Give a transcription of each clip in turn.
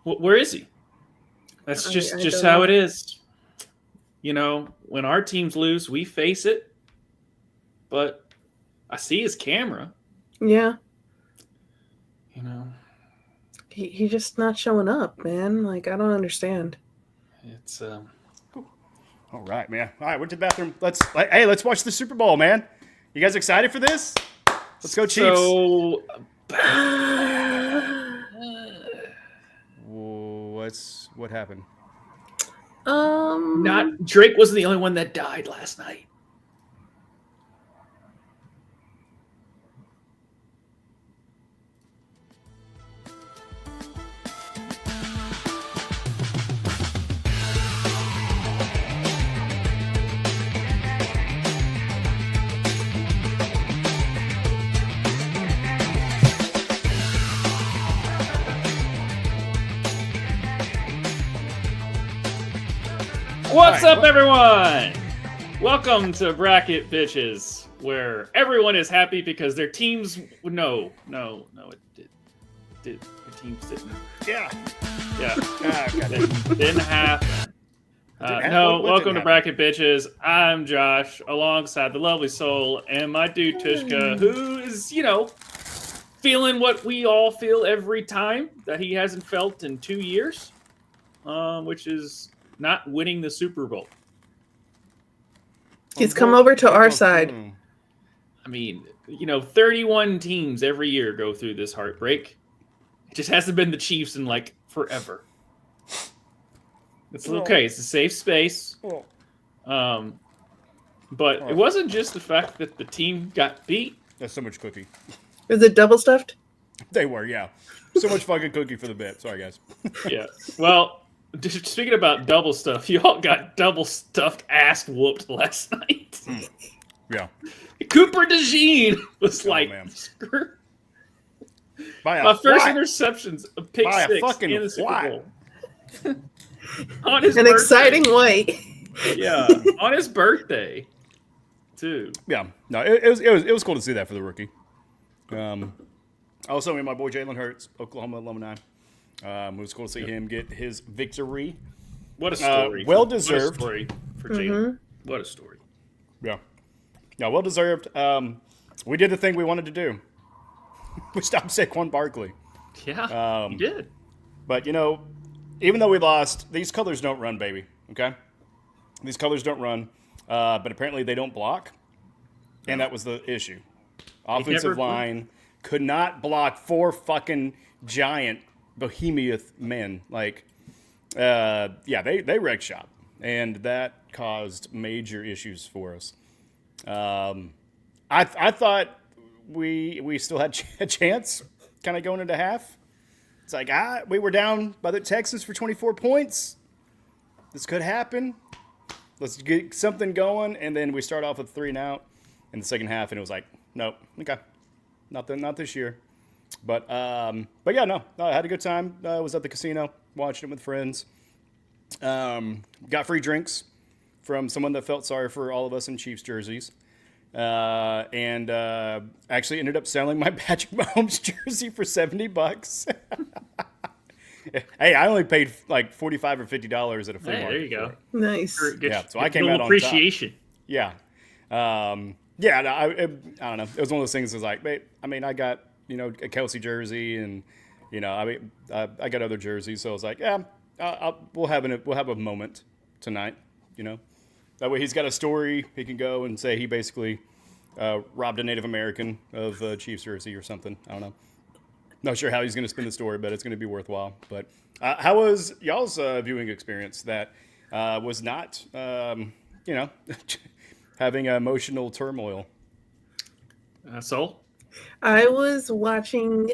Where is he? That's I just don't how know. it is. When our teams lose, we face it. But I see his camera. Yeah, You know, he just not showing up, man. Like, I don't understand. it's All right, man. All right, went to the bathroom. Let's watch the Super Bowl, man. You guys excited for this? Let's go Chiefs. so. What happened? Not Drake wasn't the only one that died last night. What's up, everyone? Welcome to Bracket Bitches, where everyone is happy because their teams. No, it did. Your teams didn't. Yeah. It didn't happen. Welcome to Bracket Bitches. I'm Josh, alongside the lovely Soul and my dude Tvshka, who is, feeling what we all feel every time that he hasn't felt in 2 years, which is not winning the Super Bowl. He's come over to our side. I mean, 31 teams every year go through this heartbreak. It just hasn't been the Chiefs in forever. It's okay. It's a safe space. But it wasn't just the fact that the team got beat. That's so much cookie. Is it double stuffed? They were, yeah. So much fucking cookie for the bit. Sorry, guys. Yeah. Well, just speaking about double stuff, y'all got double stuffed ass whooped last night. Yeah. Cooper DeJean was screw. My first interception's a pick six in the Super Bowl. On his birthday. Exciting white. Yeah, on his birthday, too. Yeah, no, it was cool to see that for the rookie. Also, my boy Jalen Hurts, Oklahoma alumni. It was cool to see him get his victory. What a story! Well deserved. What a story for Jalen. What a story! Yeah, well deserved. We did the thing we wanted to do. We stopped Saquon Barkley. Yeah, you did. But even though we lost, these colors don't run, baby. Okay, these colors don't run. But apparently they don't block, and that was the issue. Offensive line could not block 4 fucking giant behemoth men. They wrecked shop, and that caused major issues for us. I thought we still had a chance, kind of going into half. It's like we were down by the Texans for 24 points. This could happen. Let's get something going, and then we start off with 3 and out in the second half, and it was like, nope, okay, not this year. But yeah, no, I had a good time. I was at the casino watching it with friends. Got free drinks from someone that felt sorry for all of us in Chiefs jerseys, and actually ended up selling my Patrick Mahomes jersey for $70. Hey, I only paid like $45 or $50 at a flea market. There you go. Nice. Yeah, so I came out on appreciation. top. Yeah. I don't know. It was one of those things. It was like, I got a Kelsey jersey, and I got other jerseys. So I was like, yeah, we'll have a moment tonight. That way he's got a story he can go and say he basically robbed a Native American of a Chiefs jersey or something. I don't know. Not sure how he's going to spin the story, but it's going to be worthwhile. But how was y'all's viewing experience that was not, having emotional turmoil? Soul? I was watching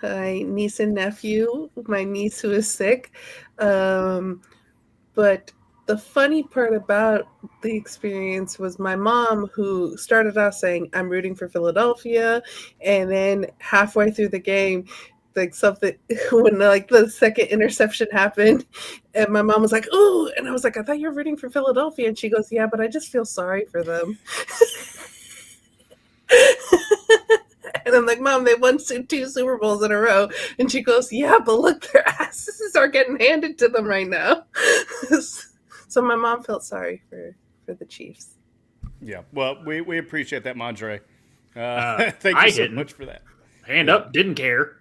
my niece and nephew, my niece who is sick. But the funny part about the experience was my mom, who started off saying, I'm rooting for Philadelphia. And then halfway through the game, something, when the second interception happened, and my mom was like, "Ooh," and I was like, "I thought you were rooting for Philadelphia." And she goes, "Yeah, but I just feel sorry for them." And I'm like, "Mom, they won 2 Super Bowls in a row." And she goes, "Yeah, but look, their passes are getting handed to them right now. So my mom felt sorry for the Chiefs. Yeah, well, we appreciate that, Madre. Thank I you so didn't. much for that. Hand up, didn't care.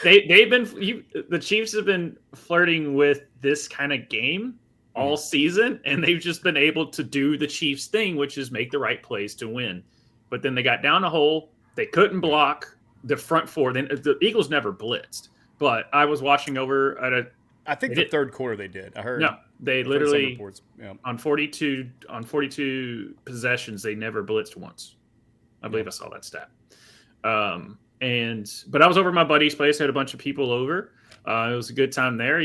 They've been the Chiefs have been flirting with this kind of game all season, and they've just been able to do the Chiefs thing, which is make the right plays to win. But then they got down a hole. They couldn't block the front four. Then the Eagles never blitzed. But I was watching over at I think the third quarter they did. I heard. No, they literally yeah. on 42 possessions they never blitzed once. I believe I saw that stat. But I was over at my buddy's place. Had a bunch of people over. It was a good time there.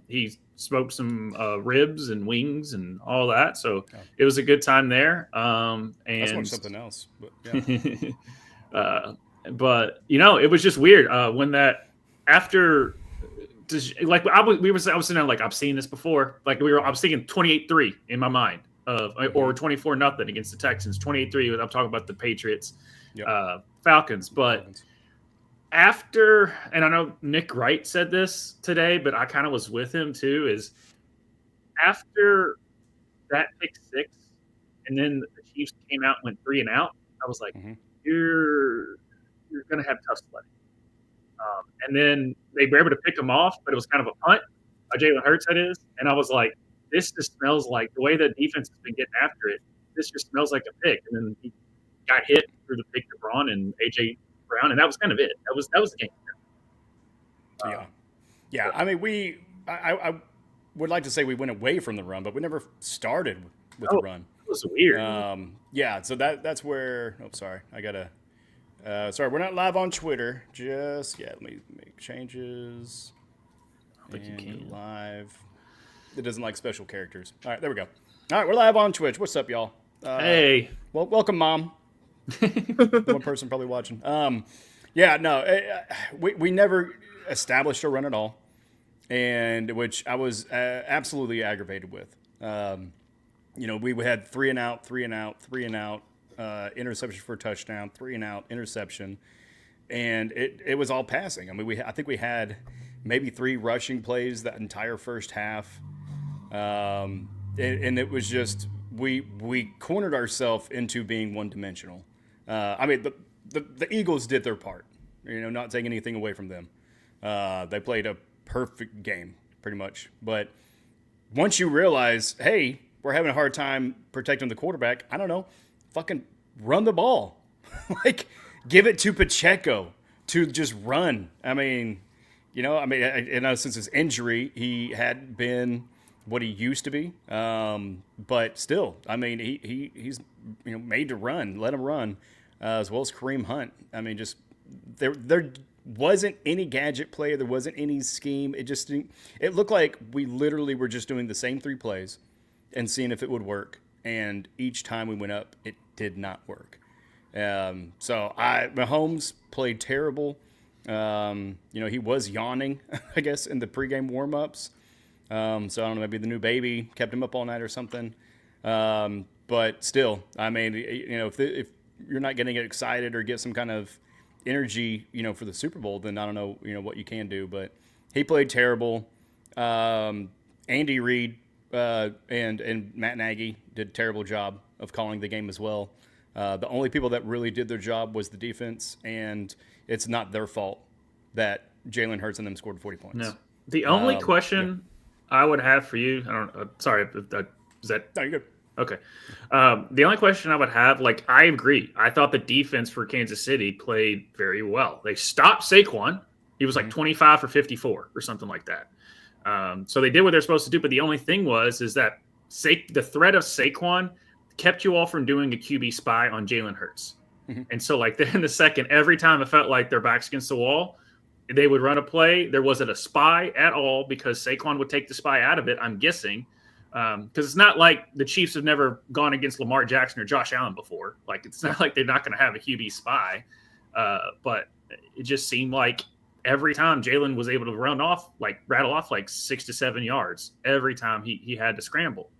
He smoked some ribs and wings and all that. So it was a good time there. And that's much something else. But, yeah. but it was just weird when that after. Like I was sitting there like I've seen this before. Like I was thinking 28-3 in my mind or 24-0 against the Texans. 28-3. I'm talking about the Patriots, Falcons. But after, and I know Nick Wright said this today, but I kind of was with him too. Is after that pick six, and then the Chiefs came out and went 3 and out. I was like, you're gonna have tough sledding. And then they were able to pick him off, but it was kind of a punt. Jalen Hurts, that is. And I was like, this just smells like the way the defense has been getting after it. This just smells like a pick. And then he got hit through the pick to Braun and A.J. Brown, and that was kind of it. That was the game. Yeah. I mean, I would like to say we went away from the run, but we never started with the run. It was weird. So that's where. Oh, sorry. I gotta. Sorry, we're not live on Twitter. Let me make changes. I don't think you can. Live. It doesn't like special characters. All right, there we go. All right, we're live on Twitch. What's up, y'all? Hey. Well, welcome, Mom. One person probably watching. We never established a run at all, and which I was absolutely aggravated with. We had 3 and out, 3 and out, 3 and out. Interception for a touchdown, 3 and out, interception, and it was all passing. I mean, I think we had maybe 3 rushing plays that entire first half, and it was just we cornered ourselves into being one dimensional. I mean, the Eagles did their part, not taking anything away from them. They played a perfect game, pretty much. But once you realize, hey, we're having a hard time protecting the quarterback, I don't know. Fucking run the ball. Give it to Pacheco to just run. I mean, since his injury, he had been what he used to be. But still, I mean, he's made to run. Let him run, as well as Kareem Hunt. I mean, just there wasn't any gadget play. There wasn't any scheme. It looked like we literally were just doing the same 3 plays and seeing if it would work. And each time we went up, it did not work. Mahomes played terrible. He was yawning, I guess, in the pregame warm-ups. So I don't know, maybe the new baby kept him up all night or something. But still, I mean, if you're not going to get excited or get some kind of energy, for the Super Bowl, then I don't know, what you can do. But he played terrible. Andy Reid and Matt Nagy did a terrible job of calling the game as well. The only people that really did their job was the defense, and it's not their fault that Jalen Hurts and them scored 40 points. No. The only question I would have for you, sorry, is that? No, you're good. Okay. The only question I would have, I agree. I thought the defense for Kansas City played very well. They stopped Saquon. He was 25 for 54 or something like that. So they did what they're supposed to do, but the only thing is that the threat of Saquon kept you all from doing a QB spy on Jalen Hurts. Mm-hmm. And so, in the second, every time it felt like their backs against the wall, they would run a play. There wasn't a spy at all because Saquon would take the spy out of it, I'm guessing. Because it's not like the Chiefs have never gone against Lamar Jackson or Josh Allen before. It's not like they're not going to have a QB spy. But it just seemed like every time Jalen was able to rattle off 6 to 7 yards every time he had to scramble.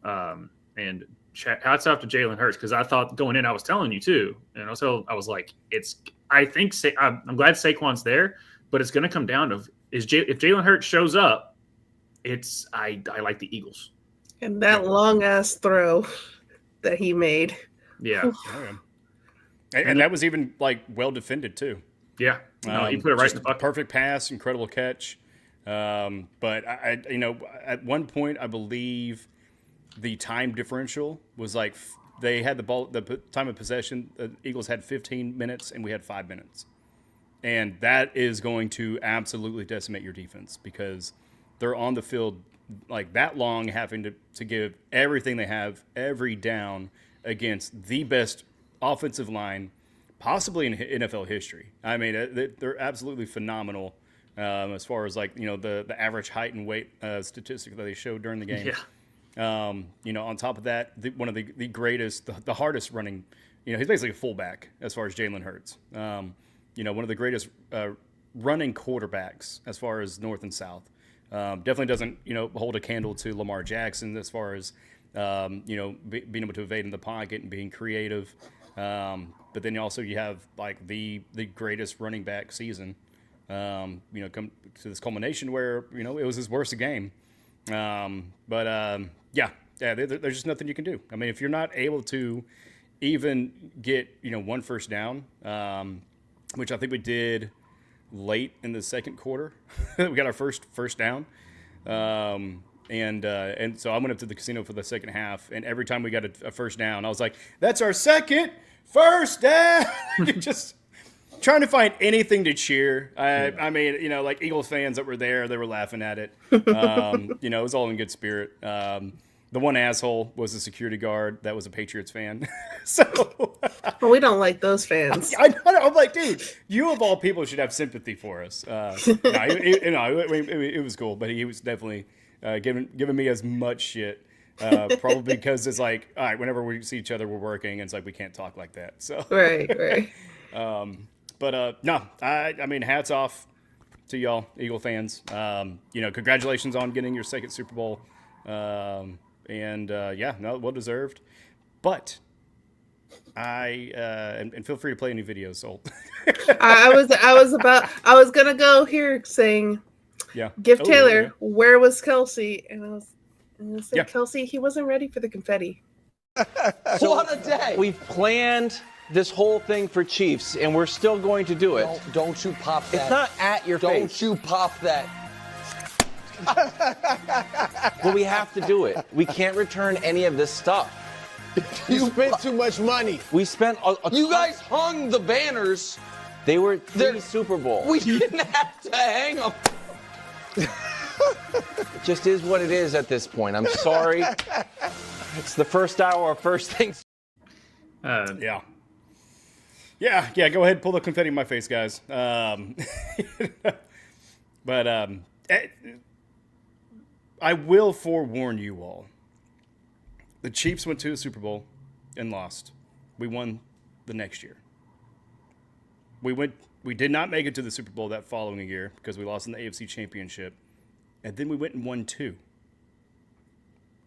And hats off to Jalen Hurts, because I thought going in, I was telling you too, and also I was like, I'm glad Saquon's there, but it's going to come down to if Jalen Hurts shows up, I like the Eagles. And that long ass throw that he made. Yeah. And that was even like well defended too. Yeah. No, he put it right in the bucket. Perfect pass, incredible catch. But I at one point I believe the time differential was like they had the ball, the time of possession. The Eagles had 15 minutes and we had 5 minutes, and that is going to absolutely decimate your defense because they're on the field like that long, having to give everything they have every down against the best offensive line possibly in NFL history. I mean, they're absolutely phenomenal as far as like, the average height and weight statistic that they showed during the game. Yeah. On top of that, one of the greatest, the hardest running, he's basically a fullback as far as Jalen Hurts. One of the greatest running quarterbacks as far as north and south. Definitely doesn't, hold a candle to Lamar Jackson as far as, being able to evade in the pocket and being creative. But then also you have like the greatest running back season, come to this culmination where, it was his worst game. There's just nothing you can do. I mean, if you're not able to even get, one first down, which I think we did late in the second quarter, we got our first down. And so I went up to the casino for the second half, and every time we got a first down, I was like, that's our second first down. Just trying to find anything to cheer. I mean, like Eagles fans that were there, they were laughing at it. It was all in good spirit. The one asshole was a security guard that was a Patriots fan. So well, we don't like those fans. I'm like, dude, you of all people should have sympathy for us. It was cool, but he was definitely giving me as much shit. Probably because it's like, all right, whenever we see each other, we're working, and it's like we can't talk like that. So right. No, I mean, hats off to y'all, Eagle fans. Congratulations on getting your second Super Bowl. Well deserved. But and feel free to play any videos, Sol. I was gonna go here saying, give Taylor, where was Kelsey? And I was gonna say, Kelsey, he wasn't ready for the confetti. What a day! We've planned this whole thing for Chiefs, and we're still going to do it. Don't you pop that. It's not at your face. Don't you pop that. But we have to do it. We can't return any of this stuff. You spent too much money. We spent You guys hung the banners. They were Super Bowl. We didn't have to hang them. It just is what it is at this point. I'm sorry. It's the first hour of first things. Yeah, go ahead, pull the confetti in my face, guys. I will forewarn you all. The Chiefs went to the Super Bowl and lost. We won the next year. We did not make it to the Super Bowl that following year because we lost in the AFC Championship. And then we went and won 2.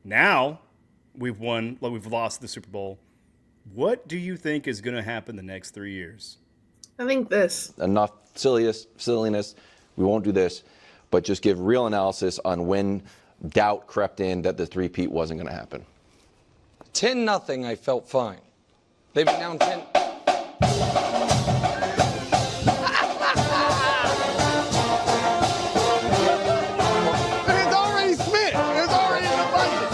Now we've lost the Super Bowl. What do you think is going to happen the next 3 years? I think this. Enough silliness. We won't do this, but just give real analysis on when doubt crept in that the three-peat wasn't going to happen. 10-0, I felt fine. They've been down 10. It's already spent. It's already in the budget.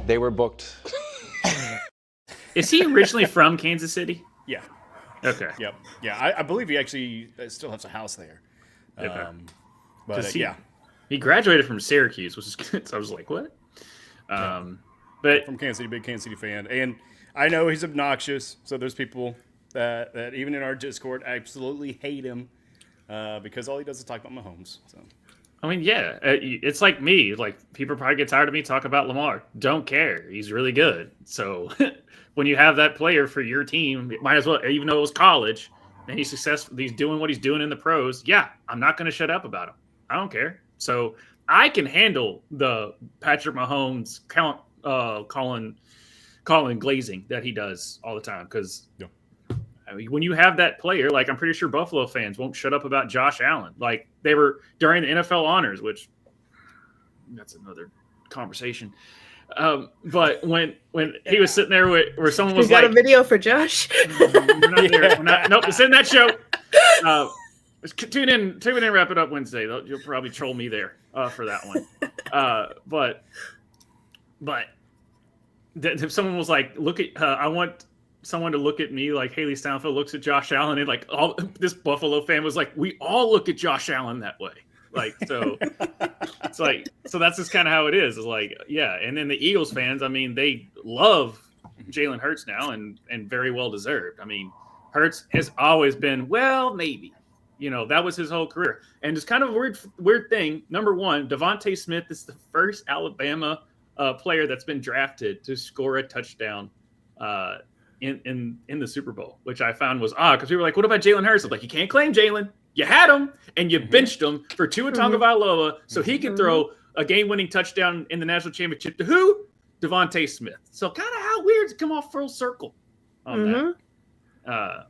They were booked. Is he originally from Kansas City? Yeah. Okay. Yep. Yeah, I believe he actually still has a house there. Okay. Yeah. He graduated from Syracuse, which is good. So I was like, what? But From Kansas City, big Kansas City fan. And I know he's obnoxious, so there's people that even in our Discord absolutely hate him because all he does is talk about Mahomes. So I mean, yeah, it's like me. Like, people probably get tired of me talking about Lamar. Don't care. He's really good. So when you have that player for your team, it might as well, even though it was college, and he's successful, he's doing what he's doing in the pros. Yeah, I'm not going to shut up about him. I don't care. So I can handle the Patrick Mahomes calling glazing that he does all the time. Because I mean, when you have that player, like, I'm pretty sure Buffalo fans won't shut up about Josh Allen. Like, they were during the NFL honors, which that's another conversation. But when he was sitting there where someone was got like, a video for Josh. we're not there. We're not, nope, it's in that show. Tune in, wrap it up Wednesday. You'll probably troll me there for that one. But if someone was like, look at, I want someone to look at me like Haley Steinfeld looks at Josh Allen, and like all this Buffalo fan was like, we all look at Josh Allen that way. Like, so it's like, so that's just kind of how it is. It's like, yeah. And then the Eagles fans, I mean, they love Jalen Hurts now, and very well deserved. I mean, Hurts has always been, well, maybe, that was his whole career. And it's kind of a weird thing. Number one, Devontae Smith is the first Alabama player that's been drafted to score a touchdown in the Super Bowl, which I found was odd, because we were like, what about Jalen Hurts? I'm like, you can't claim Jalen. You had him, and you benched him for Tua Tagovailoa so he could throw a game-winning touchdown in the national championship to who? Devontae Smith. So kind of how weird to come off full circle on that.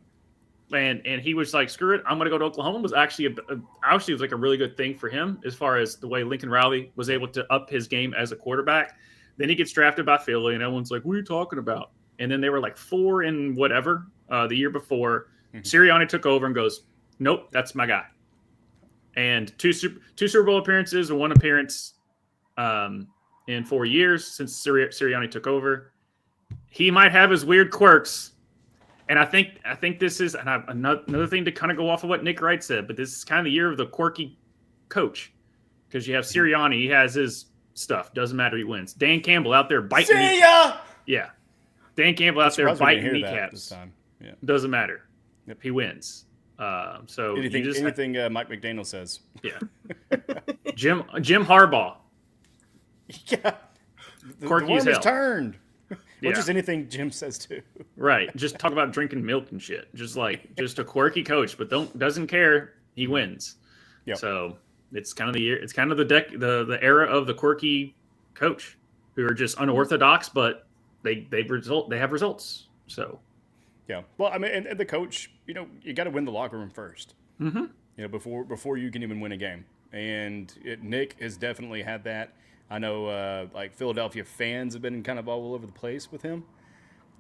And he was like, screw it, I'm going to go to Oklahoma. Was actually was like a really good thing for him, as far as the way Lincoln Riley was able to up his game as a quarterback. Then he gets drafted by Philly, and everyone's like, what are you talking about? And then they were like 4 and whatever the year before. Sirianni took over and goes, nope, that's my guy. And two Super Bowl appearances and 1 appearance in 4 years since Sirianni took over. He might have his weird quirks. And I think this is another thing to kind of go off of what Nick Wright said, but this is kind of the year of the quirky coach, because you have Sirianni, he has his stuff, doesn't matter, he wins. Dan Campbell out there biting. See ya! Yeah, Dan Campbell out there biting kneecaps. This time. Yeah, doesn't matter. Yep. He wins. So anything Mike McDaniel says. Yeah. Jim Harbaugh. Yeah, the worm has turned. Or just anything Jim says too. Right. Just talk about drinking milk and shit. Just a quirky coach, but doesn't care. He wins. Yeah. So it's kind of the year. It's kind of the era of the quirky coach, who are just unorthodox, but they have results. So. Yeah. Well, I mean, and the coach, you got to win the locker room first. Mm-hmm. Before you can even win a game. And Nick has definitely had that. I know, like, Philadelphia fans have been kind of all over the place with him.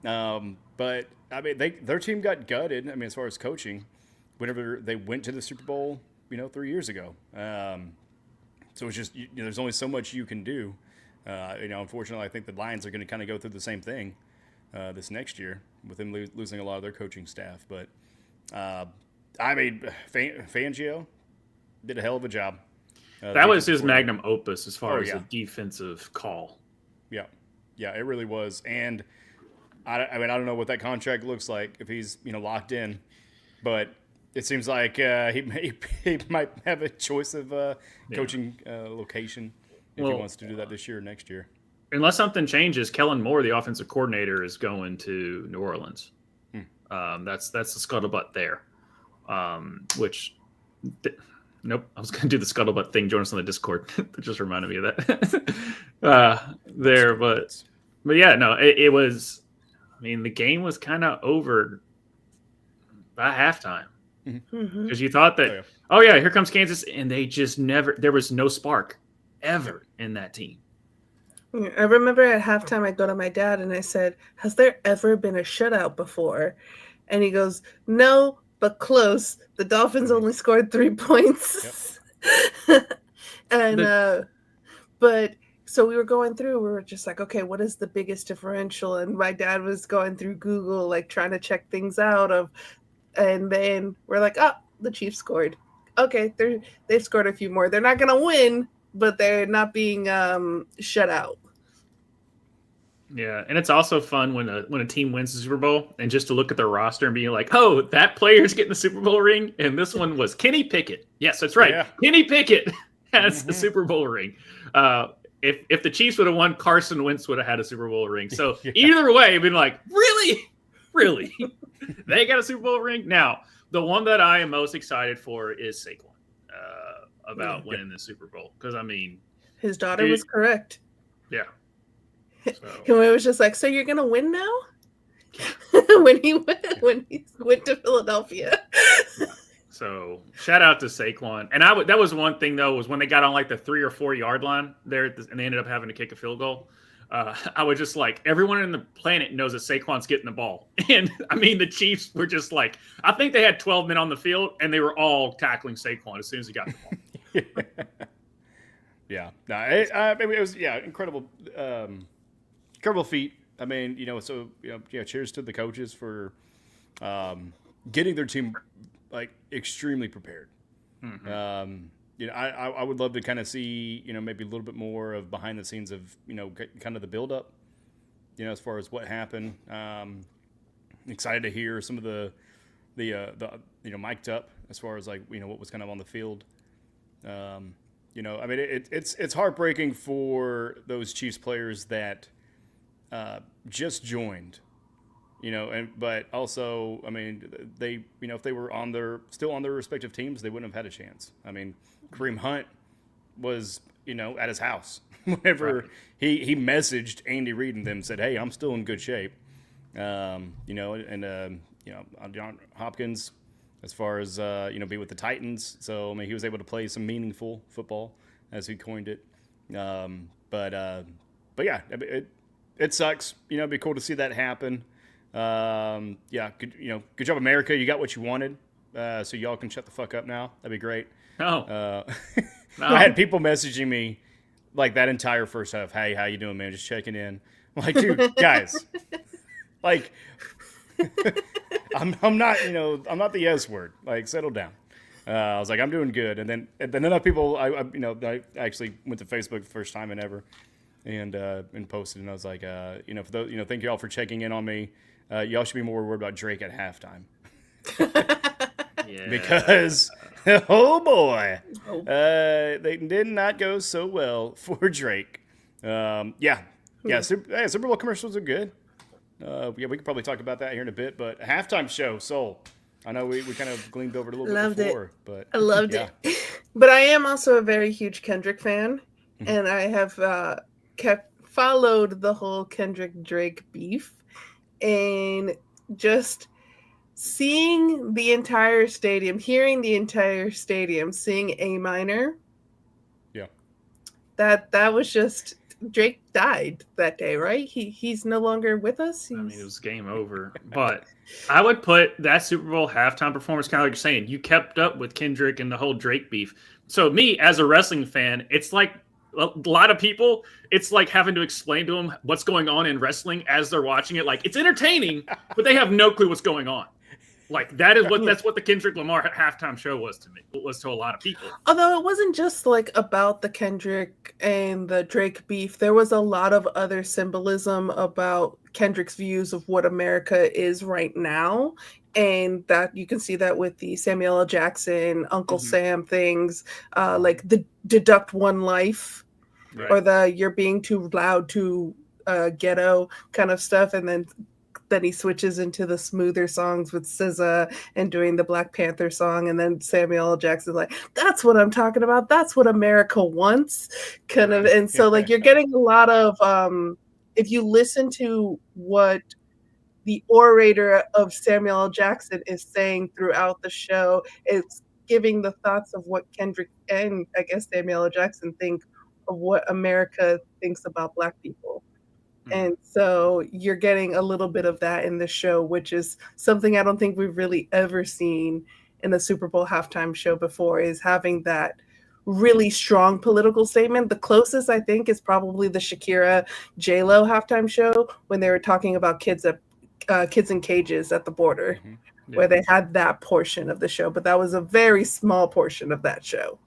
But, I mean, their team got gutted, I mean, as far as coaching, whenever they went to the Super Bowl, 3 years ago. So it's just, there's only so much you can do. Unfortunately, I think the Lions are going to kind of go through the same thing this next year, with them losing a lot of their coaching staff. But, I mean, Fangio did a hell of a job. That was his magnum opus as far as a defensive call. Yeah. Yeah, it really was. And I mean, I don't know what that contract looks like if he's, locked in, but it seems like he might have a choice of coaching location if he wants to do that this year or next year. Unless something changes, Kellen Moore, the offensive coordinator, is going to New Orleans. That's the scuttlebutt there, Nope, I was going to do the scuttlebutt thing. Join us on the Discord. That just reminded me of that. But yeah, no, it was. I mean, the game was kind of over by halftime, because you thought that, here comes Kansas, and they just never. There was no spark ever in that team. I remember at halftime, I go to my dad and I said, "Has there ever been a shutout before?" And he goes, "No, but close. The Dolphins only scored 3 points." Yep. But so we were going through, we were just like, okay, what is the biggest differential? And my dad was going through Google, like, trying to check things out and then we're like, oh, the Chiefs scored. Okay, they've scored a few more. They're not going to win, but they're not being shut out. Yeah, and it's also fun when a team wins the Super Bowl, and just to look at their roster and be like, oh, that player's getting the Super Bowl ring, and this one was Kenny Pickett. Yes, that's right. Yeah. Kenny Pickett has a Super Bowl ring. If the Chiefs would have won, Carson Wentz would have had a Super Bowl ring. So either way, I've been like, really, they got a Super Bowl ring. Now, the one that I am most excited for is Saquon about winning the Super Bowl, because I mean, his daughter was correct. Yeah. So. It was just like, so you're gonna win now? when he went to Philadelphia. So shout out to Saquon. And that was one thing though, was when they got on like the 3 or 4 yard line there, and they ended up having to kick a field goal. I was just like, everyone in the planet knows that Saquon's getting the ball. And I mean, the Chiefs were just like, I think they had 12 men on the field, and they were all tackling Saquon as soon as he got the ball. Yeah, no, it was incredible, incredible feat. I mean, cheers to the coaches for getting their team like extremely prepared. Mm-hmm. I would love to kind of see maybe a little bit more of behind the scenes of kind of the build up, as far as what happened. Excited to hear some of the mic'd up as far as like what was kind of on the field. I mean, it's heartbreaking for those Chiefs players that just joined, but also, I mean, they, if they were still on their respective teams, they wouldn't have had a chance. I mean, Kareem Hunt was, at his house whenever he messaged Andy Reid and them, said, "Hey, I'm still in good shape." John Hopkins, as far as be with the Titans, so I mean he was able to play some meaningful football, as he coined it. But yeah, it sucks. It'd be cool to see that happen. Good job, America. You got what you wanted. So y'all can shut the fuck up now. That'd be great. No. I had people messaging me like that entire first half. Hey, how you doing, man? Just checking in. I'm like, dude, guys, like. I'm not, I'm not the S word. Like, settle down. I was like, I'm doing good. And then enough people, I actually went to Facebook the first time in ever, and posted, and I was like, for those, thank you all for checking in on me. Y'all should be more worried about Drake at halftime. Yeah. Because, oh boy, they did not go so well for Drake. Super Bowl commercials are good. We could probably talk about that here in a bit, but halftime show, Soul. I know we kind of gleaned over it a little bit before, but I loved it. But I am also a very huge Kendrick fan, and I have followed the whole Kendrick Drake beef, and just seeing the entire stadium, hearing the entire stadium sing A minor. Yeah. That was just. Drake died that day, right? He's no longer with us. I mean, it was game over. But I would put that Super Bowl halftime performance, kind of like you're saying, you kept up with Kendrick and the whole Drake beef. So me, as a wrestling fan, it's like a lot of people, it's like having to explain to them what's going on in wrestling as they're watching it. Like, it's entertaining, but they have no clue what's going on. Like, that's what the Kendrick Lamar halftime show was to me. It was to a lot of people. Although it wasn't just like about the Kendrick and the Drake beef. There was a lot of other symbolism about Kendrick's views of what America is right now. And that you can see that with the Samuel L. Jackson, Uncle Sam things, like the deduct one life, right, or the you're being too loud to ghetto kind of stuff. And then he switches into the smoother songs with SZA and doing the Black Panther song. And then Samuel L. Jackson's like, that's what I'm talking about. That's what America wants, kind of. And so like you're getting a lot of, if you listen to what the orator of Samuel L. Jackson is saying throughout the show, it's giving the thoughts of what Kendrick and I guess Samuel L. Jackson think of what America thinks about Black people. And so you're getting a little bit of that in the show, which is something I don't think we've really ever seen in a Super Bowl halftime show before, is having that really strong political statement. The closest I think is probably the Shakira J-Lo halftime show when they were talking about kids in cages at the border, where they had that portion of the show. But that was a very small portion of that show.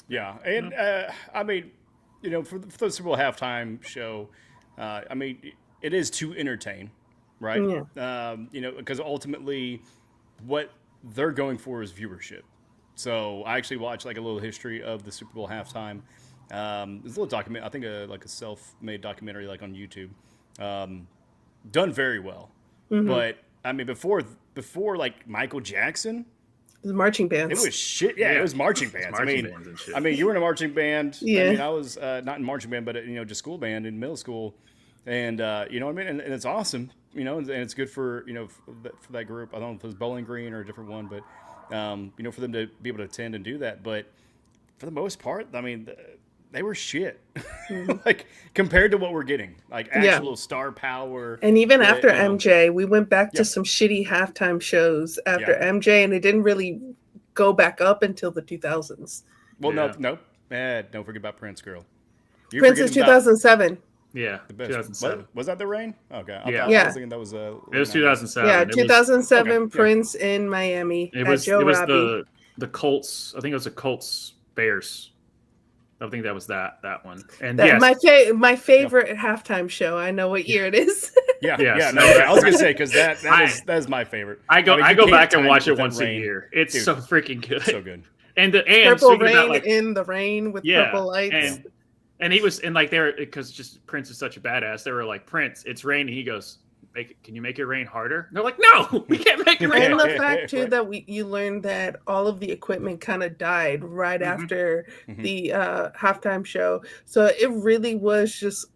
Yeah. And I mean, for the Super Bowl halftime show, I mean, it is to entertain, right? Yeah. Because ultimately what they're going for is viewership. So I actually watched like a little history of the Super Bowl halftime. There's a little document, I think like a self-made documentary like on YouTube. Done very well. But I mean, before like Michael Jackson, The marching bands. it was shit. Yeah, it was marching bands. Marching bands and shit. I mean, you were in a marching band. Yeah. I mean, I was not in marching band, but just school band in middle school, and you know what I mean. And it's awesome, and it's good for for that group. I don't know if it was Bowling Green or a different one, but for them to be able to attend and do that. But for the most part, I mean, they were shit. Like compared to what we're getting, like actual star power. And even after MJ, we went back to some shitty halftime shows after MJ, and it didn't really go back up until the 2000s. Well, no. Don't forget about Prince, girl. Prince is 2007. Yeah, The best. 2007. Was that the rain? Okay. Yeah. I was thinking that was It was 2007. Yeah, It was- 2007 Prince in Miami. It was Joe Robbie. the Colts. I think it was the Colts Bears. I think that was that one. And That, yes, my favorite halftime show. I know what year it is. Yeah, Yes. No, I was gonna say because that is my favorite. I go mean, you can't back and time watch it with once rain. a year. It's Dude, so freaking good. so good. And Purple speaking rain about, like, in the rain with purple lights. and he was, and like they're, because just Prince is such a badass. They were like, Prince, it's raining. He goes, can you make it rain harder? And they're like, no, we can't make it rain. And the fact too that you learned that all of the equipment kind of died right after the halftime show, so it really was just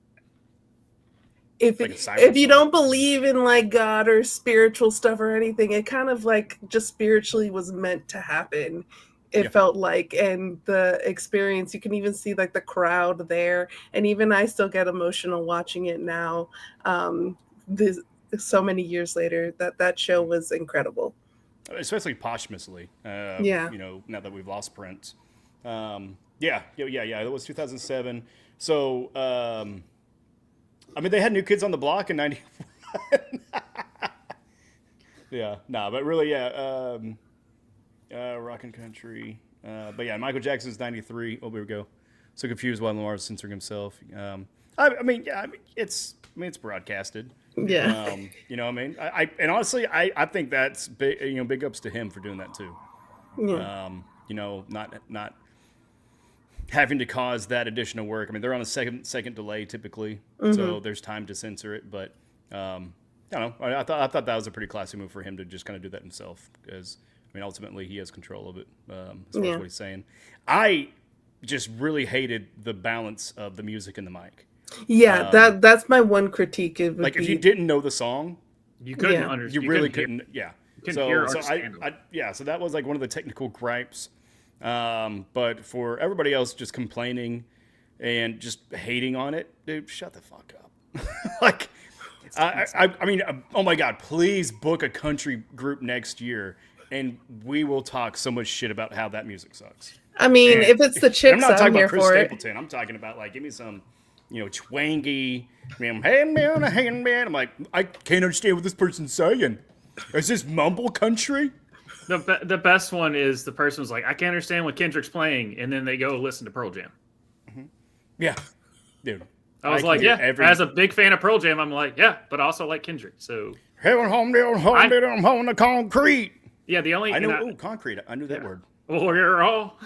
if you don't believe in like God or spiritual stuff or anything, it kind of like just spiritually was meant to happen. It felt like, and the experience, you can even see like the crowd there, and even I still get emotional watching it now. So many years later, that show was incredible, especially posthumously. Now that we've lost Prince. It was 2007. So I mean, they had New Kids on the Block in '91. But really, Rockin' Country. But yeah, Michael Jackson's '93. Oh, here we go. So confused while Lamar's censoring himself. It's broadcasted. Yeah. You know what I mean? And honestly, I think that's big, big ups to him for doing that too. Yeah. Not having to cause that additional work. I mean, they're on a second delay typically, so there's time to censor it. But I don't know. I thought that was a pretty classy move for him to just kind of do that himself, because I mean, ultimately he has control of it as far as what he's saying. I just really hated the balance of the music and the mic. Yeah, that's my one critique. Like if you didn't know the song, you couldn't understand. You really couldn't. Yeah. So that was like one of the technical gripes. But for everybody else just complaining and just hating on it, dude, shut the fuck up. Like, I mean, oh my God, please book a country group next year, and we will talk so much shit about how that music sucks. I mean, if it's the chicks, I'm not talking here about Chris for Stapleton. I'm talking about like, give me some, twangy, hand me on a hand man. I'm like, I can't understand what this person's saying. Is this mumble country? The best one is the person was like, I can't understand what Kendrick's playing, and then they go listen to Pearl Jam. Yeah, dude. I was like, as a big fan of Pearl Jam, I'm like, yeah, but also like Kendrick. So home on the concrete. Yeah, the only concrete. I knew that word. We're all.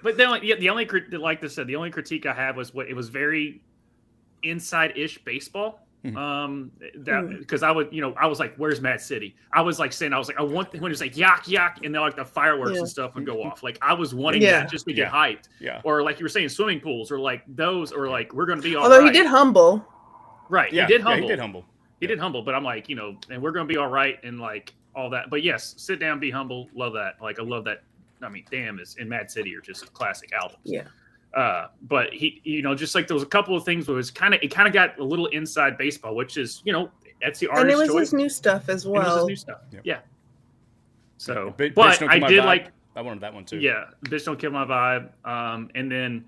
But the only like I said, the only critique I had was it was very inside-ish baseball. Because I was like, where's Mad City? I was like I want when it's like yak yak, and then like the fireworks and stuff would go off. Like I was wanting that just to get hyped. Yeah. Or like you were saying, swimming pools, or like those, or like we're gonna be all Although right. he did humble. Right. Yeah, he did humble. Yeah, he did humble. He did humble, but I'm like, and we're gonna be all right, and like all that. But yes, sit down, be humble. Love that. Like I love that. I mean, Damn is in Mad City are just classic albums. Yeah. But he, just like there was a couple of things where it kind of got a little inside baseball, which is, that's the artist's choice. And it was choice. His new stuff as well. It was his new stuff. Yep. Yeah. So, but I did like. I wanted that one too. Yeah, Bitch Don't Kill My Vibe. And then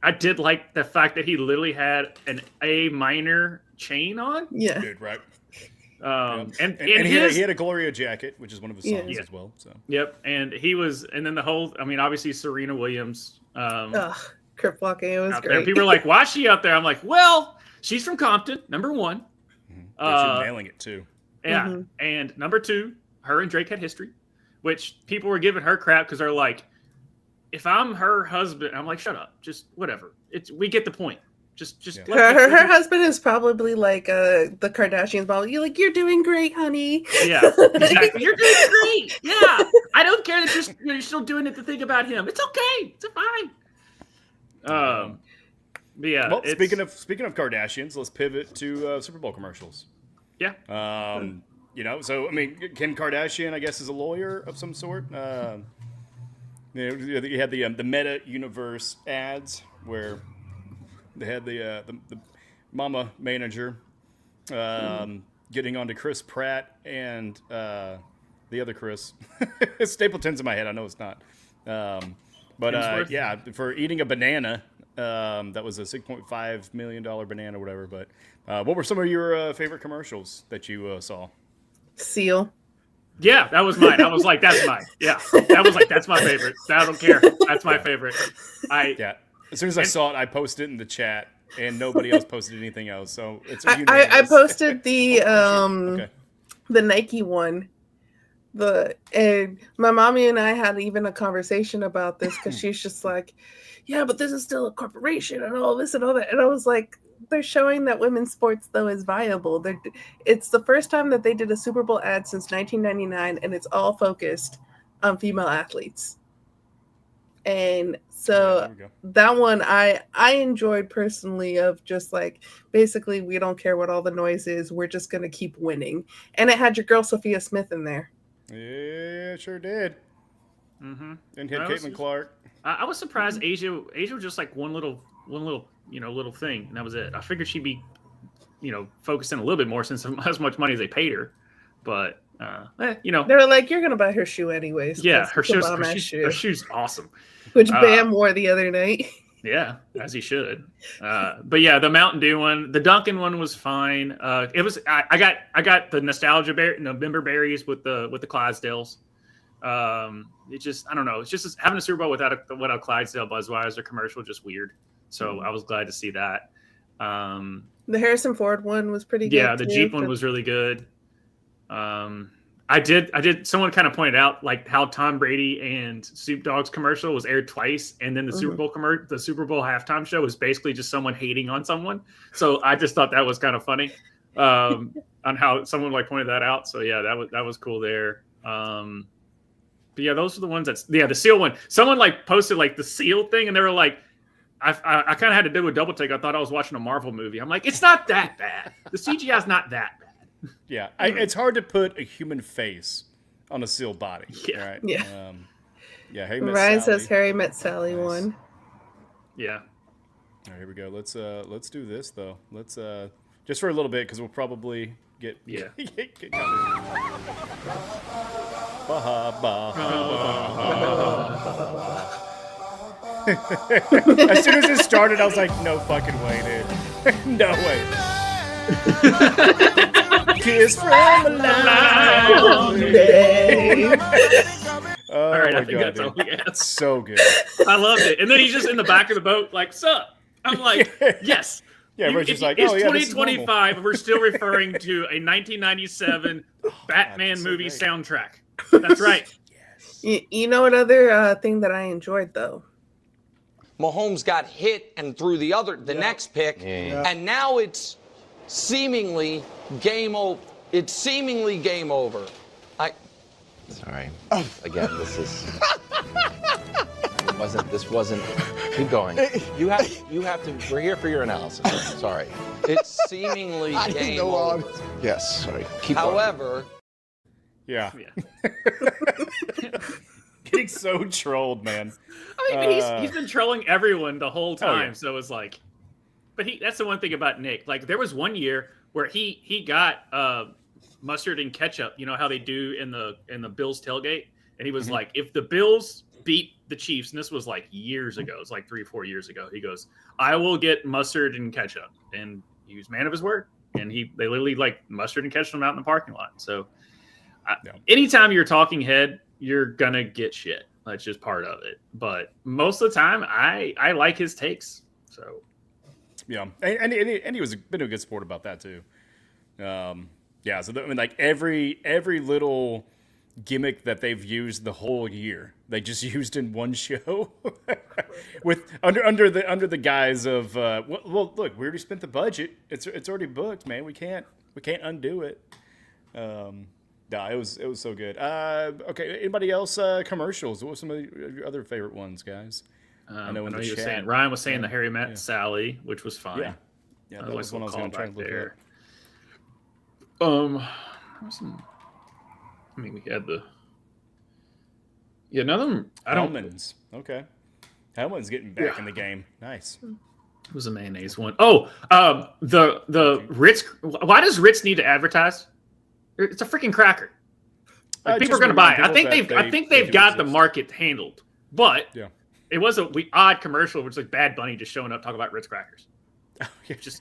I did like the fact that he literally had an A minor chain on. Yeah. Dude, right. And he had a Gloria jacket, which is one of his songs as well. So. Yep, and then the whole. I mean, obviously Serena Williams. Crip walking, it was great. There. People are like, "Why is she out there?" I'm like, "Well, she's from Compton, number one. She's nailing it too. Yeah, and number two, her and Drake had history, which people were giving her crap because they're like, if I'm her husband, I'm like, shut up, just whatever. We get the point. Just her husband is probably like the Kardashians. Ball. You're doing great, honey. Yeah, exactly. You're doing great. Yeah, I don't care that you're still doing it to think about him. It's okay. It's fine. But yeah. Well, speaking of Kardashians, let's pivot to Super Bowl commercials. Yeah. So I mean, Kim Kardashian, I guess, is a lawyer of some sort. You had the Meta Universe ads where they had the mama manager getting onto Chris Pratt and the other Chris. Stapleton's in my head. I know it's not. For eating a banana. That was a $6.5 million banana or whatever. But what were some of your favorite commercials that you saw? Seal. Yeah, that was mine. I was like, that's mine. Yeah, that's my favorite. I don't care. That's my favorite. As soon as I saw it, I posted it in the chat, and nobody else posted anything else. So it's I posted the the Nike one. And my mommy and I had even a conversation about this because she's just like, yeah, but this is still a corporation and all this and all that. And I was like, they're showing that women's sports though is viable. It's the first time that they did a Super Bowl ad since 1999, and it's all focused on female athletes. And so that one I enjoyed personally, of just like, basically, we don't care what all the noise is. We're just going to keep winning. And it had your girl Sophia Smith in there. Yeah, it sure did. Mm-hmm. And hit Caitlin Clark. I was surprised Asia was just like one little little thing, and that was it. I figured she'd be, focusing a little bit more since as much money as they paid her. But they were like, you're gonna buy her shoe anyways. Yeah, her shoe's awesome. Which Bam wore the other night. Yeah, as he should. But yeah, the Mountain Dew one, the Dunkin' one was fine. It was I got the nostalgia November berries with the Clydesdales. It just, I don't know. It's just having a Super Bowl without a Clydesdale Budweiser commercial, just weird. So I was glad to see that. The Harrison Ford one was pretty good. Yeah, the Jeep one was really good. I did. Someone kind of pointed out like how Tom Brady and Snoop Dogg's commercial was aired twice, and then the Super Bowl the Super Bowl halftime show was basically just someone hating on someone. So I just thought that was kind of funny, on how someone like pointed that out. So yeah, that was cool there. But yeah, those are the ones the Seal one. Someone like posted like the Seal thing, and they were like, I kind of had to do a double take. I thought I was watching a Marvel movie. I'm like, it's not that bad. The CGI is not that bad. Yeah, it's hard to put a human face on a sealed body. Yeah, right? Yeah. Harry Ryan says Harry Met Sally one. Yeah. All right, here we go. Let's do this though. Let's just for a little bit because we'll probably get get covered. As soon as it started, I was like, no fucking way, dude. No way. Kiss from a long day. Oh, all right, my I think God, that's all we had. So good. I loved it. And then he's just in the back of the boat, like, sup? I'm like, yes. Yeah, we're just like, it's oh, yeah, 2025. We're still referring to a 1997 Batman movie soundtrack. That's right. You know what other thing that I enjoyed, though? Mahomes got hit and threw the next pick, and now it's seemingly game over. It's seemingly game over. Sorry. Again, this wasn't. Keep going. You have to. We're here for your analysis. Sorry. It's seemingly game over. Yes. Sorry. Keep However. Yeah. Getting so trolled, man. I mean, he's been trolling everyone the whole time. Oh, yeah. So it's like, but that's the one thing about Nick. Like, there was one year where he got mustard and ketchup. You know how they do in the Bills tailgate, and he was like, if the Bills beat the Chiefs, and this was like years ago, it's like 3 or 4 years ago. He goes, I will get mustard and ketchup, and he was man of his word. And they literally like mustard and ketchup out in the parking lot. So anytime you're talking head, you're gonna get shit. That's just part of it. But most of the time, I like his takes. So yeah, and he was been a good sport about that too. So I mean, like every little gimmick that they've used the whole year. They just used in one show with under the guise of well, look, we already spent the budget. It's already booked, man. We can't undo it. Nah, it was so good. Okay, anybody else commercials? What were some of your other favorite ones, guys? I know you were saying Ryan was saying the Harry Met Sally, which was fine. Yeah, that was one I was going to try and look there. I mean, we had the none of them. Hellman's. Okay, Hellman's getting back in the game. Nice. It was a mayonnaise one. Oh, the Ritz. Why does Ritz need to advertise? It's a freaking cracker. Like, people are going to buy it. I think they've got the market handled. But it was a odd commercial, which is like Bad Bunny just showing up talking about Ritz crackers. It's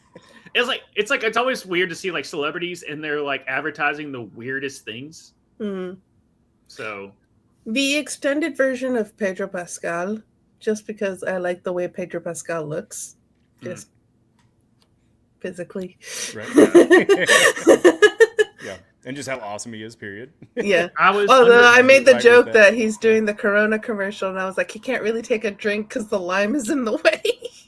always weird to see like celebrities and they're like advertising the weirdest things. Mm-hmm. So the extended version of Pedro Pascal, just because I like the way Pedro Pascal looks, just physically. Right. Yeah. And just how awesome he is, period. Yeah. I made the joke that he's doing the Corona commercial, and I was like, he can't really take a drink because the lime is in the way.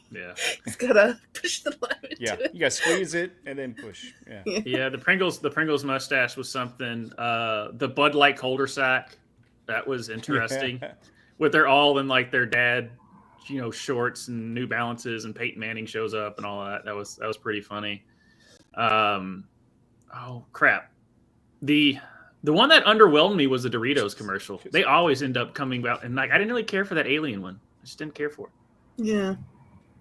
Yeah. He's got to push the lime into it. You got to squeeze it and then push. Yeah, the Pringles mustache was something. The Bud Light cul-de-sac, that was interesting. With they're all in like their dad, shorts and New Balances, and Peyton Manning shows up and all that. That was pretty funny. Oh crap. The one that underwhelmed me was the Doritos commercial. They always end up coming out, and like I didn't really care for that alien one. I just didn't care for it. Yeah.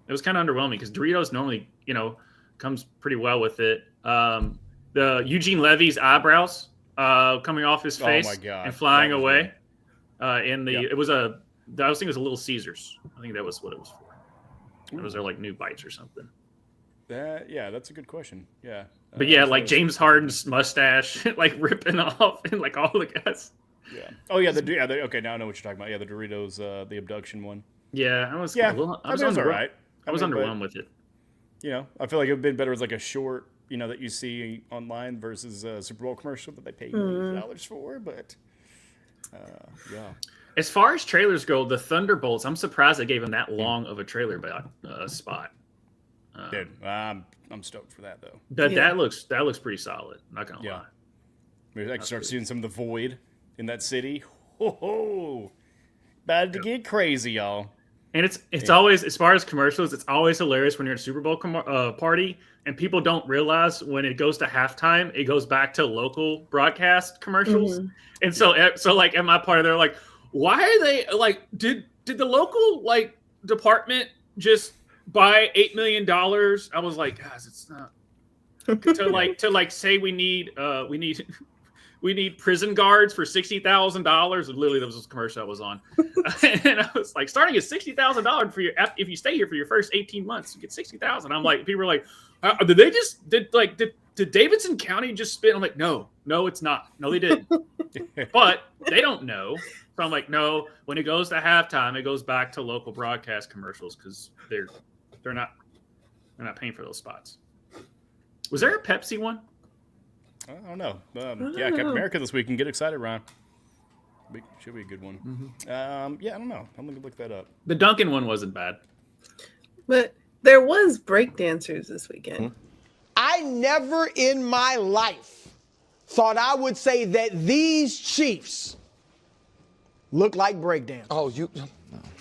It was kind of underwhelming because Doritos normally, comes pretty well with it. The Eugene Levy's eyebrows coming off his face and flying away. It was I was thinking it was a Little Caesars. I think that was what it was for. It was their like new bites or something. That's a good question. Yeah. But like James Harden's mustache, like ripping off, and like all the guys. Yeah. Oh yeah. Okay, now I know what you're talking about. Yeah, the Doritos, the abduction one. Yeah, I was. Yeah, I was all right. I was underwhelmed with it. I feel like it would have been better as like a short, that you see online versus a Super Bowl commercial that they pay millions of dollars for. But yeah. As far as trailers go, the Thunderbolts, I'm surprised they gave them that long of a trailer spot. Dude, I'm stoked for that though. That looks pretty solid. Not gonna lie. Maybe I can start seeing some of the void in that city. Ho! About to get crazy, y'all. And it's always, as far as commercials, it's always hilarious when you're at a Super Bowl party and people don't realize when it goes to halftime, it goes back to local broadcast commercials. Mm-hmm. And so like at my party, they're like, why are they like? Did the local like department just buy $8 million? I was like, guys, it's not to say we need prison guards for $60,000. Literally, that was a commercial I was on, and I was like, starting at $60,000 for if you stay here for your first 18 months, you get $60,000. I'm like, people are like, did Davidson County just spend? I'm like, no, it's not. No, they didn't. But they don't know. So I'm like, no. When it goes to halftime, it goes back to local broadcast commercials because they're not paying for those spots. Was there a Pepsi one? I don't know. Captain America this week. Get excited, Ryan. Should be a good one. Mm-hmm. I don't know. I'm going to look that up. The Duncan one wasn't bad. But there was breakdancers this weekend. Mm-hmm. I never in my life thought I would say that these Chiefs look like breakdancers. Oh, No.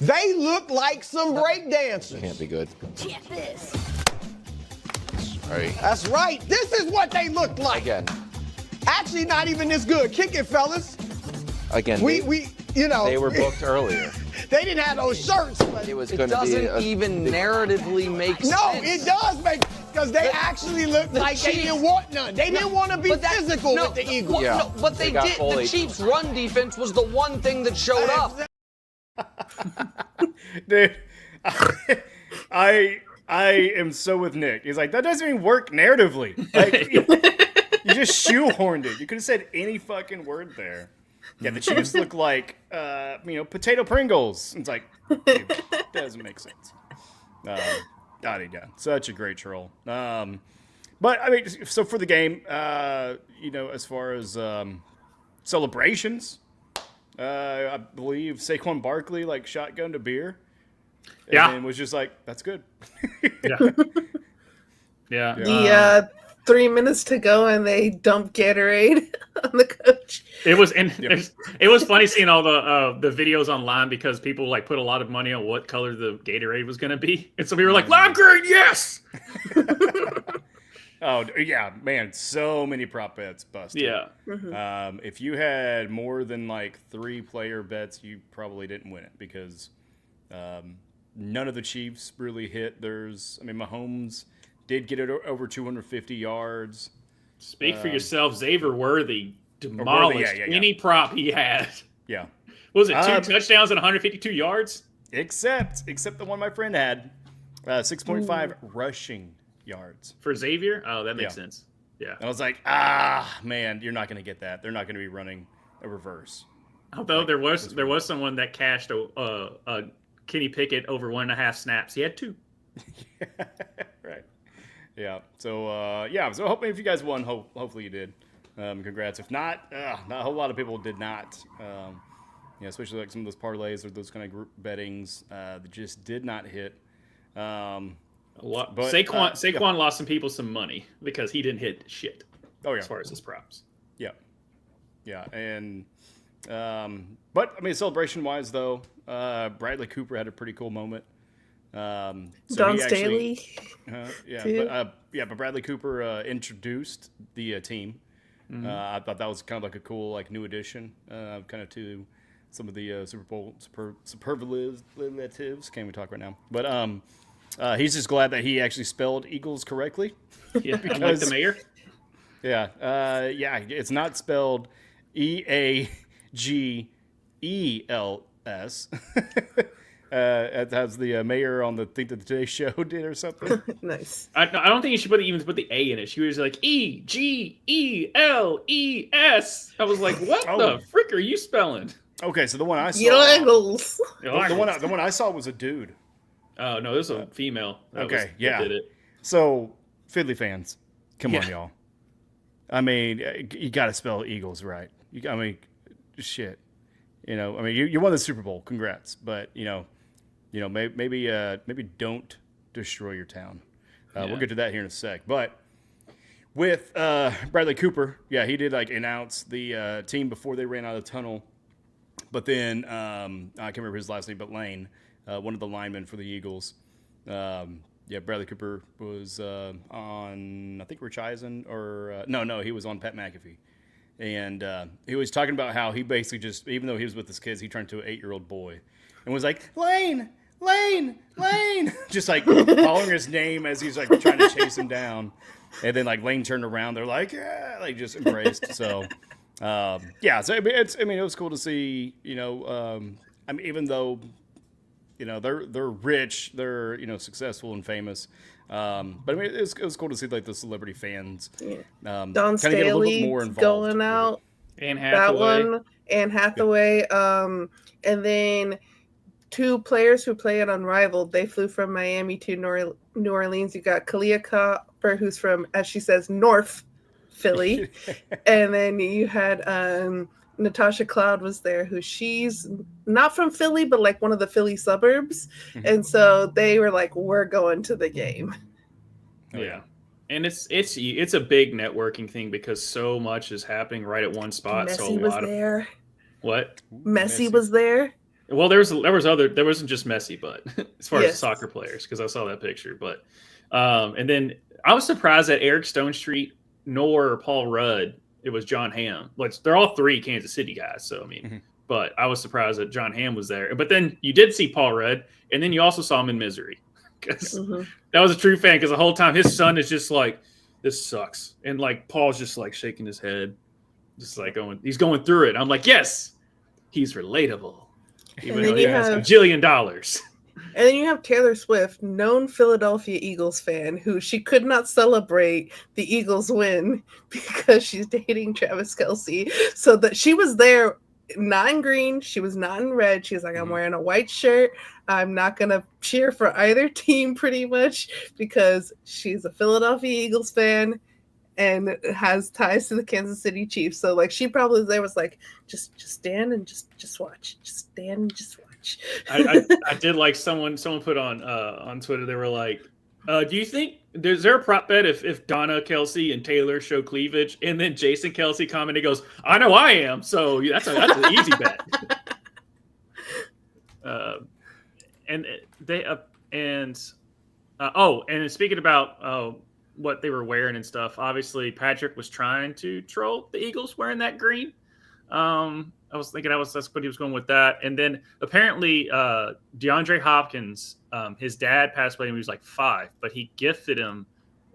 They look like some breakdancers. Can't be good. Check this. Right. That's right. This is what they look like. Again. Actually, not even this good. Kick it, fellas. Again. We They were booked earlier. They didn't have those shirts. But it doesn't even narratively make sense. No, it does make because they actually looked like they didn't want none. They didn't want to be physical with the Eagles. No, but they did. The Chiefs' run defense was the one thing that showed up. Dude, I am so with Nick. He's like, that doesn't even work narratively. Like, you just shoehorned it. You could have said any fucking word there. Yeah, the Chiefs look like, potato Pringles. It's like, dude, doesn't make sense. Such a great troll. But I mean, so for the game, as far as celebrations. I believe Saquon Barkley shotgunned a beer. Yeah. And was just like, that's good. Yeah. Yeah. The 3 minutes to go and they dump Gatorade on the coach. It was funny seeing all the videos online because people put a lot of money on what color the Gatorade was going to be, and so we were like, lime green, yes. Oh yeah, man! So many prop bets busted. Yeah. Mm-hmm. If you had more than 3 player bets, you probably didn't win it because none of the Chiefs really hit theirs. I mean, Mahomes did get it over 250 yards. Speak for yourself. Xavier Worthy demolished any prop he had. Yeah. Was it 2 touchdowns and 152 yards? Except the one my friend had, 6.5 rushing yards. For Xavier? Oh, that makes sense. Yeah. And I was like, man, you're not going to get that. They're not going to be running a reverse. Although there was someone that cashed a Kenny Pickett over 1.5 snaps. He had 2. Right. Yeah. So So hoping if you guys won, hopefully you did. Congrats. If not, not a whole lot of people did not. Especially some of those parlays or those kind of group bettings that just did not hit. But Saquon lost some people some money because he didn't hit shit. Oh yeah. As far as his props. Yeah. Yeah. And but I mean, celebration wise though, Bradley Cooper had a pretty cool moment. Don Staley. But Bradley Cooper introduced the team. Mm-hmm. I thought that was kind of like a cool new addition, kind of to some of the Super Bowl superlatives. Can't even talk right now. But he's just glad that he actually spelled Eagles correctly. Yeah, like the mayor. Yeah, it's not spelled EAGELS. As the mayor on the Think That the Today Show did or something. Nice. I don't think you should even put the A in it. She was like EGELES. I was like, what the frick are you spelling? Okay, so the one I saw. Eagles. The one I saw was a dude. Oh no, this was a female. That did it. So Fiddly fans, come on, y'all. I mean, you got to spell Eagles right. Shit. You won the Super Bowl. Congrats, but maybe don't destroy your town. We'll get to that here in a sec. But with Bradley Cooper, he did announce the team before they ran out of the tunnel. But then I can't remember his last name, but Lane, one of the linemen for the Eagles. Bradley Cooper was on, I think, Rich Eisen, or no, he was on Pat McAfee. And he was talking about how he basically just, even though he was with his kids, he turned to an 8-year-old boy and was like, Lane, just calling his name as he's trying to chase him down. And then Lane turned around, they're just embraced. So, it was cool to see, even though, they're rich, they're, successful and famous. But it was cool to see the celebrity fans. Don Staley going out. Anne Hathaway. That one. Anne Hathaway. And then 2 players who play at Unrivaled. They flew from Miami to New Orleans. You got Kalia Copper, who's from, as she says, North Philly. And then you had Natasha Cloud was there, who she's not from Philly, but one of the Philly suburbs. Mm-hmm. And so they were we're going to the game. Yeah. And it's a big networking thing because so much is happening right at one spot. Messi was there. What? Messi was there. Well, there wasn't just Messi, but as far as soccer players, because I saw that picture. But and then I was surprised that Eric Stonestreet nor Paul Rudd, it was John Hamm. They're all 3 Kansas City guys, so but I was surprised that John Hamm was there. But then you did see Paul Rudd, and then you also saw him in misery. Because that was a true fan, because the whole time his son is just this sucks. And Paul's just shaking his head, just he's going through it. I'm like, yes, he's relatable. Even though he has $1 jillion. And then you have Taylor Swift, known Philadelphia Eagles fan, who she could not celebrate the Eagles win because she's dating Travis Kelce. So that she was there, not in green, she was not in red. She was like, I'm wearing a white shirt. I'm not going to cheer for either team pretty much because she's a Philadelphia Eagles fan. and has ties to the Kansas City Chiefs. So like she probably there was like, just stand and just watch. Just stand and just watch. I did like someone put on Twitter. They were like, do you think is there a prop bet if Donna Kelsey and Taylor show cleavage? And then Jason Kelsey commented, goes, I know I am. So that's an easy bet. And speaking about what they were wearing and stuff, obviously Patrick was trying to troll the Eagles wearing that green. I was thinking that's what he was going with that. And then apparently DeAndre Hopkins, his dad passed away when he was like 5, but he gifted him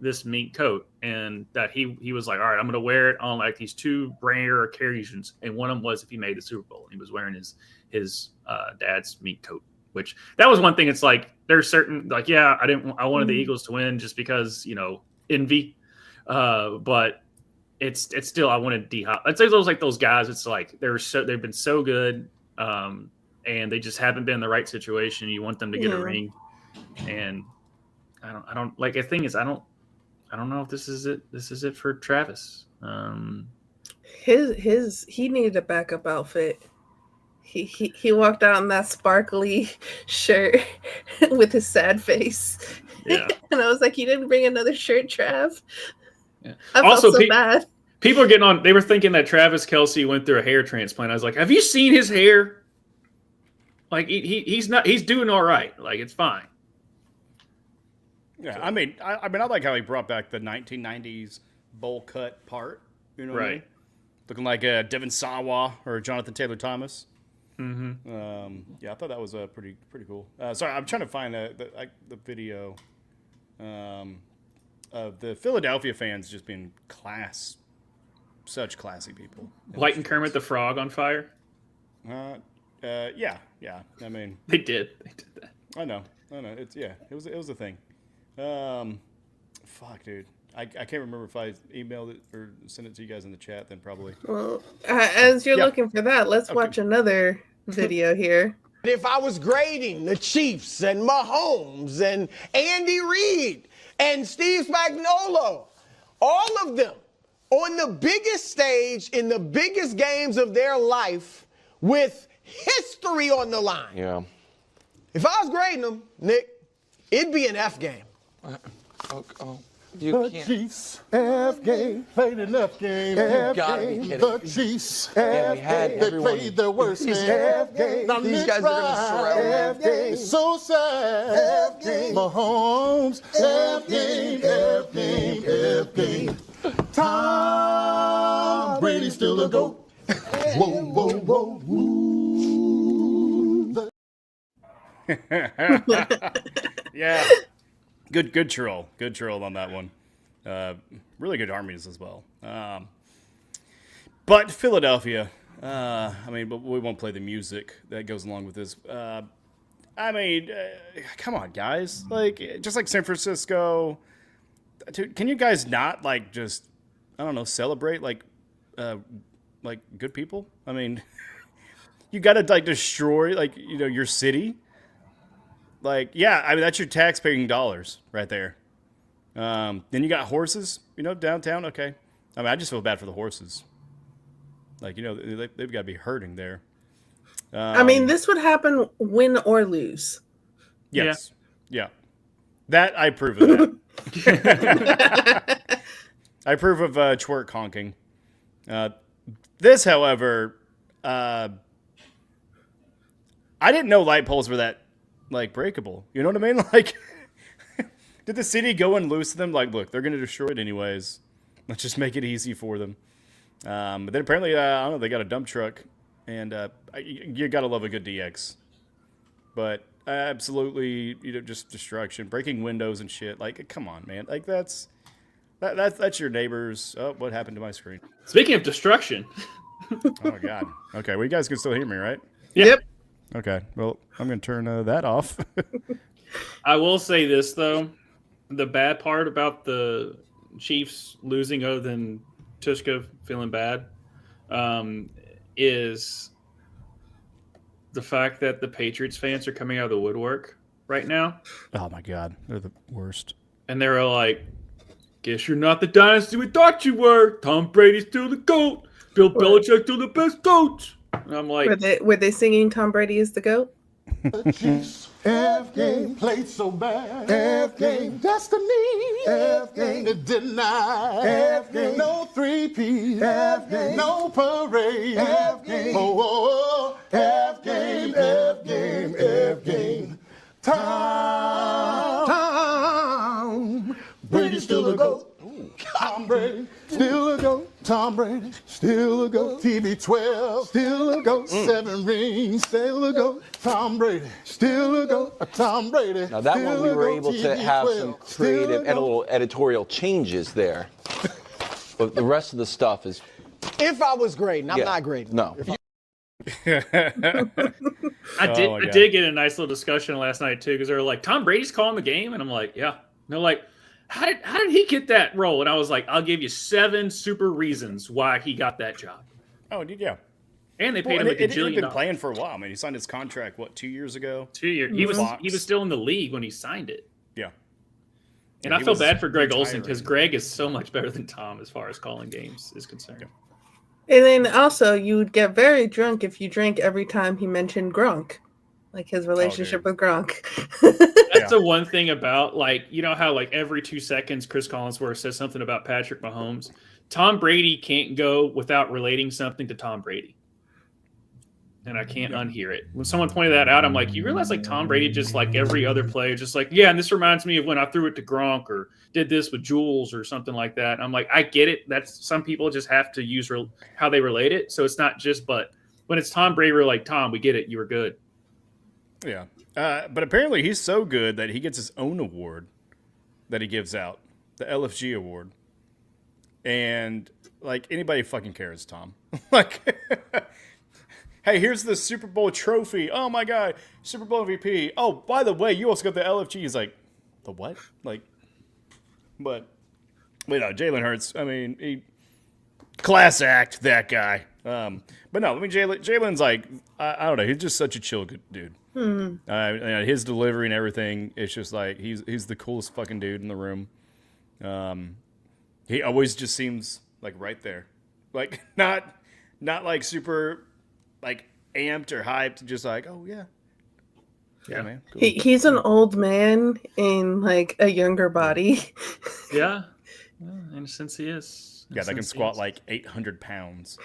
this mink coat, and that he was like, all right, I'm going to wear it on like these 2 rare occasions. And one of them was if he made the Super Bowl. He was wearing his dad's mink coat, which that was one thing. It's like there's certain like, yeah, I wanted the Eagles to win just because, envy. But it's still, I wanted D-Hop. I'd say those guys, it's like they've been so good, and they just haven't been in the right situation. You want them to get a ring, and I don't like the thing is I don't know if this is it for Travis. He needed a backup outfit. He walked out in that sparkly shirt with his sad face. Yeah. And I was like, you didn't bring another shirt, Trav. Yeah. I felt so bad. People are getting on. They were thinking that Travis Kelce went through a hair transplant. I was like, have you seen his hair? Like he's not. He's doing all right. Like it's fine. Yeah, I mean, I like how he brought back the 1990s bowl cut part. You know what I mean? Looking like Devin Sawa or Jonathan Taylor Thomas. Mm-hmm. Yeah, I thought that was pretty cool. Sorry, I'm trying to find the video of the Philadelphia fans just being such classy people. Lighting Kermit the Frog on fire. Yeah. I mean, they did that. I know. It was a thing. Fuck, dude. I can't remember if I emailed it or sent it to you guys in the chat. Then probably. Well, as you're looking for that, let's watch another video here. If I was grading the Chiefs and Mahomes and Andy Reid and Steve Spagnuolo, all of them on the biggest stage in the biggest games of their life with history on the line. Yeah. If I was grading them, Nick, it'd be an F game. You can't. Chiefs F game, played an F game. You gotta be kidding. The Chiefs Yeah, we had they everyone. played their worst game. F game. Now These Nick guys are gonna Pride, surround F game. So sad. F game. Mahomes. F game. Tom Brady still a GOAT. Whoa. Yeah. Good troll. Good troll on that one. Really good armies as well. But Philadelphia, but we won't play the music that goes along with this. Come on, guys. Just like San Francisco, dude, can you guys not just, I don't know, celebrate like good people? I mean, you got to destroy your city. That's your tax-paying dollars right there. Then you got horses, downtown. Okay. I just feel bad for the horses. They've got to be hurting there. This would happen win or lose. Yes. Yeah. That I approve of that. I approve of twerk honking. This, however, I didn't know light poles were that breakable. You know what I mean? Did the city go and loosen them? Look, they're going to destroy it anyways. Let's just make it easy for them. But then apparently, I don't know, they got a dump truck, and you got to love a good DX. But absolutely, just destruction, breaking windows and shit. Come on, man. That's your neighbors. Oh, what happened to my screen? Speaking of destruction. Oh my God. Okay, well, you guys can still hear me, right? Yep. Okay, well, I'm going to turn that off. I will say this, though. The bad part about the Chiefs losing, other than Tvshka feeling bad, is the fact that the Patriots fans are coming out of the woodwork right now. Oh, my God. They're the worst. And they were like, Guess you're not the dynasty we thought you were. Tom Brady's still the GOAT. Bill Belichick's still the best coach. And I'm like, were they singing Tom Brady is the GOAT? The Chiefs. F game played so bad. F game destiny. F game to deny. F game no 3P. F game no parade. F game. Oh, F game. F game. F game. Tom Brady still a GOAT. Tom Brady still a GOAT. Tom Brady still a GOAT. TB12 still a GOAT. 7 rings still a GOAT. Tom Brady still a GOAT. Tom Brady. Now that one we were able to have some creative, little editorial changes there. But the rest of the stuff is. If I was grading, I'm not grading. No. I did get a nice little discussion last night too, because they were like, Tom Brady's calling the game, and I'm like, yeah. And they're like, how did he get that role? And I was like, I'll give you 7 super reasons why he got that job. Oh, yeah. And they paid him like a jillion. He'd been playing for a while. I mean, he signed his contract 2 years ago? 2 years. He was still in the league when he signed it. Yeah. And I feel bad for Greg Olsen, because Greg is so much better than Tom as far as calling games is concerned. Yeah. And then also, you would get very drunk if you drank every time he mentioned Gronk, like his relationship with Gronk. That's the one thing about, like, you know how like every 2 seconds Chris Collinsworth says something about Patrick Mahomes? Tom Brady can't go without relating something to Tom Brady. And I can't unhear it. When someone pointed that out, I'm like, you realize like Tom Brady, just like every other player, just like, yeah, and this reminds me of when I threw it to Gronk or did this with Jules or something like that. And I'm like, I get it. That's some people just have to use how they relate it. So it's not just, but when it's Tom Brady, we're like, Tom, we get it. You were good. Yeah. But apparently he's so good that he gets his own award that he gives out, the LFG award. And like anybody fucking cares, Tom. Like, hey, here's the Super Bowl trophy. Oh my God, Super Bowl MVP. Oh, by the way, you also got the LFG. He's like, the what? Like, but Jalen Hurts. I mean, class act, that guy. But no, I mean, Jalen's like, I don't know. He's just such a chill good dude. His delivery and everything, it's just like he's the coolest fucking dude in the room. He always just seems like right there, like not like super like amped or hyped, just like, oh yeah, man. Cool. He's an old man in like a younger body. Yeah, in a sense he is. Yeah, that can squat like 800 pounds.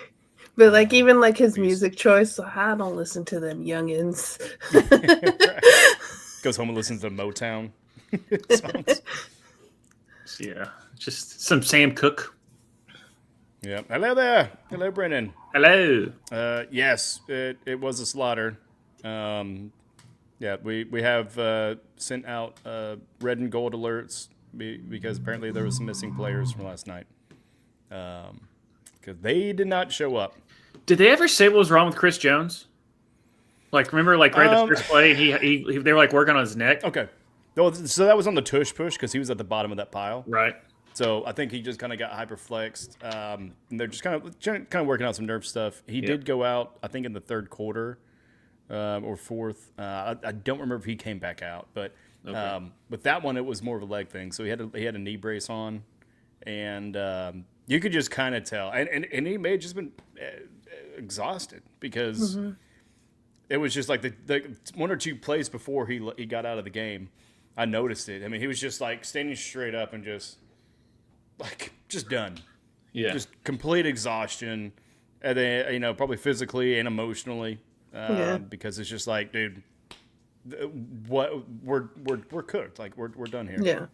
But like even like his music choice, I don't listen to them youngins. Goes home and listens to Motown songs. Yeah, just some Sam Cooke. Yeah. Hello there. Hello, Brennan. Hello. Yes, it was a slaughter. Yeah, we have sent out red and gold alerts because apparently there was some missing players from last night. Because they did not show up. Did they ever say what was wrong with Chris Jones? Like, remember, like right the first play, he they were like working on his neck. Okay. Well, so that was on the tush push because he was at the bottom of that pile. Right. So I think he just kind of got hyperflexed. And they're just kind of working out some nerve stuff. He did go out, I think, in the third quarter or fourth. I don't remember if he came back out, but with that one, it was more of a leg thing. So he had a knee brace on, and you could just kind of tell. And he may have just been exhausted because it was just like the 1 or 2 plays before he got out of the game. I noticed it. I mean, he was just like standing straight up and just done. Yeah. Just complete exhaustion. And then, probably physically and emotionally. Because it's just like, dude, we're cooked. Like we're done here. Yeah.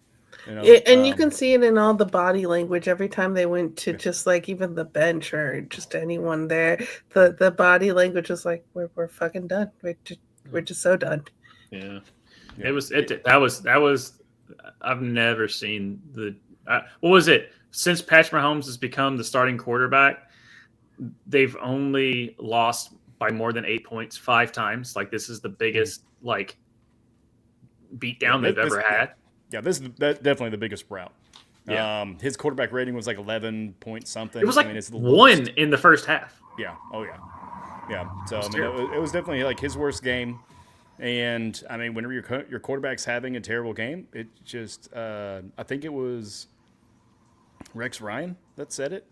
And you can see it in all the body language every time they went to just like even the bench or just anyone there. The body language was like, we're fucking done. We're just so done. Yeah. That was I've never seen what was it? Since Patrick Mahomes has become the starting quarterback, they've only lost by more than 8 points 5 times. Like this is the biggest like beatdown they've ever had. Yeah, that's definitely the biggest route. Yeah. His quarterback rating was like 11 point something. It was like it's 1 in the first half. Yeah. Oh yeah. Yeah. So it was definitely like his worst game. And I mean, whenever your quarterback's having a terrible game, it just I think it was Rex Ryan that said it.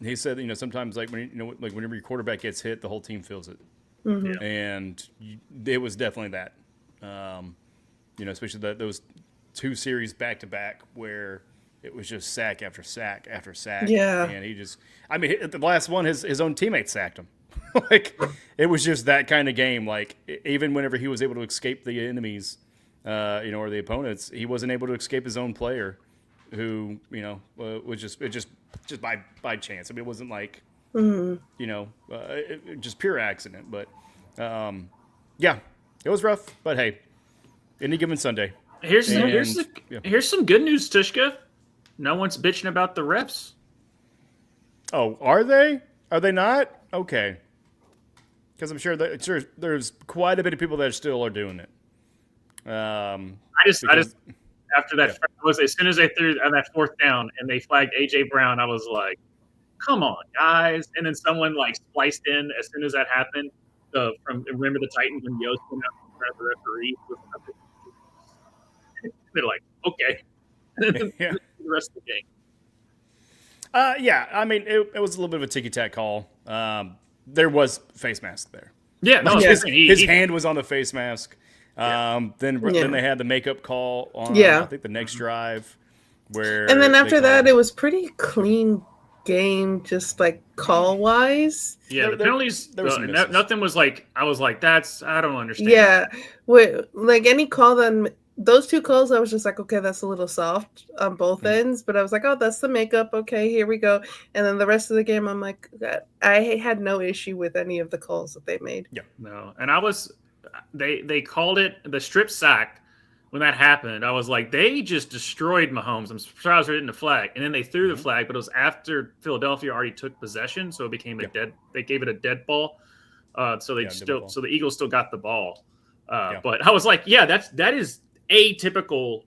He said, sometimes like whenever your quarterback gets hit, the whole team feels it, and it was definitely that. Especially those 2 series back to back where it was just sack after sack after sack. Yeah, and he just, the last one, his own teammates sacked him. Like it was just that kind of game. Like even whenever he was able to escape the enemies, or the opponents, he wasn't able to escape his own player, who was just by chance. I mean, it wasn't like just pure accident. But yeah, it was rough. But hey, any given Sunday. Here's some good news, Tvshka. No one's bitching about the refs. Oh, are they? Are they not? Okay. Because I'm sure there's quite a bit of people that still are doing it. I just after that as soon as they threw on that 4th down and they flagged AJ Brown, I was like, "Come on, guys!" And then someone like spliced in as soon as that happened. From Remember the Titans when Yost came out in front of the referee. They're like, "Okay," and then the rest of the game. Yeah, I mean, it was a little bit of a ticky-tack call. There was face mask there. Yeah, no, his hand was on the face mask. Then they had the makeup call on I think the next drive, and then after that it was pretty clean game, just like call wise. Yeah, the penalties. Nothing was like I was like I don't understand. Yeah, like any call then. Those 2 calls, I was just like, okay, that's a little soft on both ends. But I was like, oh, that's the makeup. Okay, here we go. And then the rest of the game, I'm like, I had no issue with any of the calls that they made. Yeah, no. And they called it the strip sack when that happened. I was like, they just destroyed Mahomes. I'm surprised they didn't the flag. And then they threw the flag, but it was after Philadelphia already took possession, so it became they gave it a dead ball. So the Eagles still got the ball. But I was like, yeah, that is atypical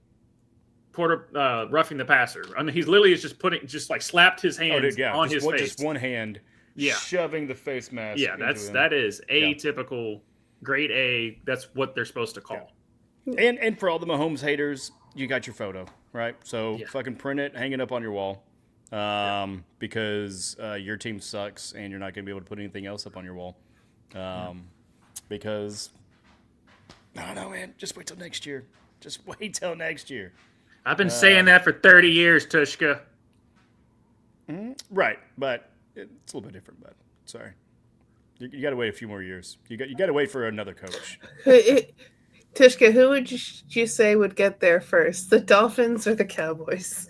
roughing the passer. I mean, he's literally just like slapped his hand on his face. Just one hand, shoving the face mask. Yeah, that is atypical, grade A. That's what they're supposed to call. And for all the Mahomes haters, you got your photo, right? So fucking print it, hang it up on your wall, because your team sucks, and you're not going to be able to put anything else up on your wall, because I don't know, man. Just wait till next year. Just wait till next year. I've been saying that for 30 years, Tvshka. Right, but it's a little bit different. But sorry, you got to wait a few more years. You got to wait for another coach. Tvshka, who would you say would get there first, the Dolphins or the Cowboys?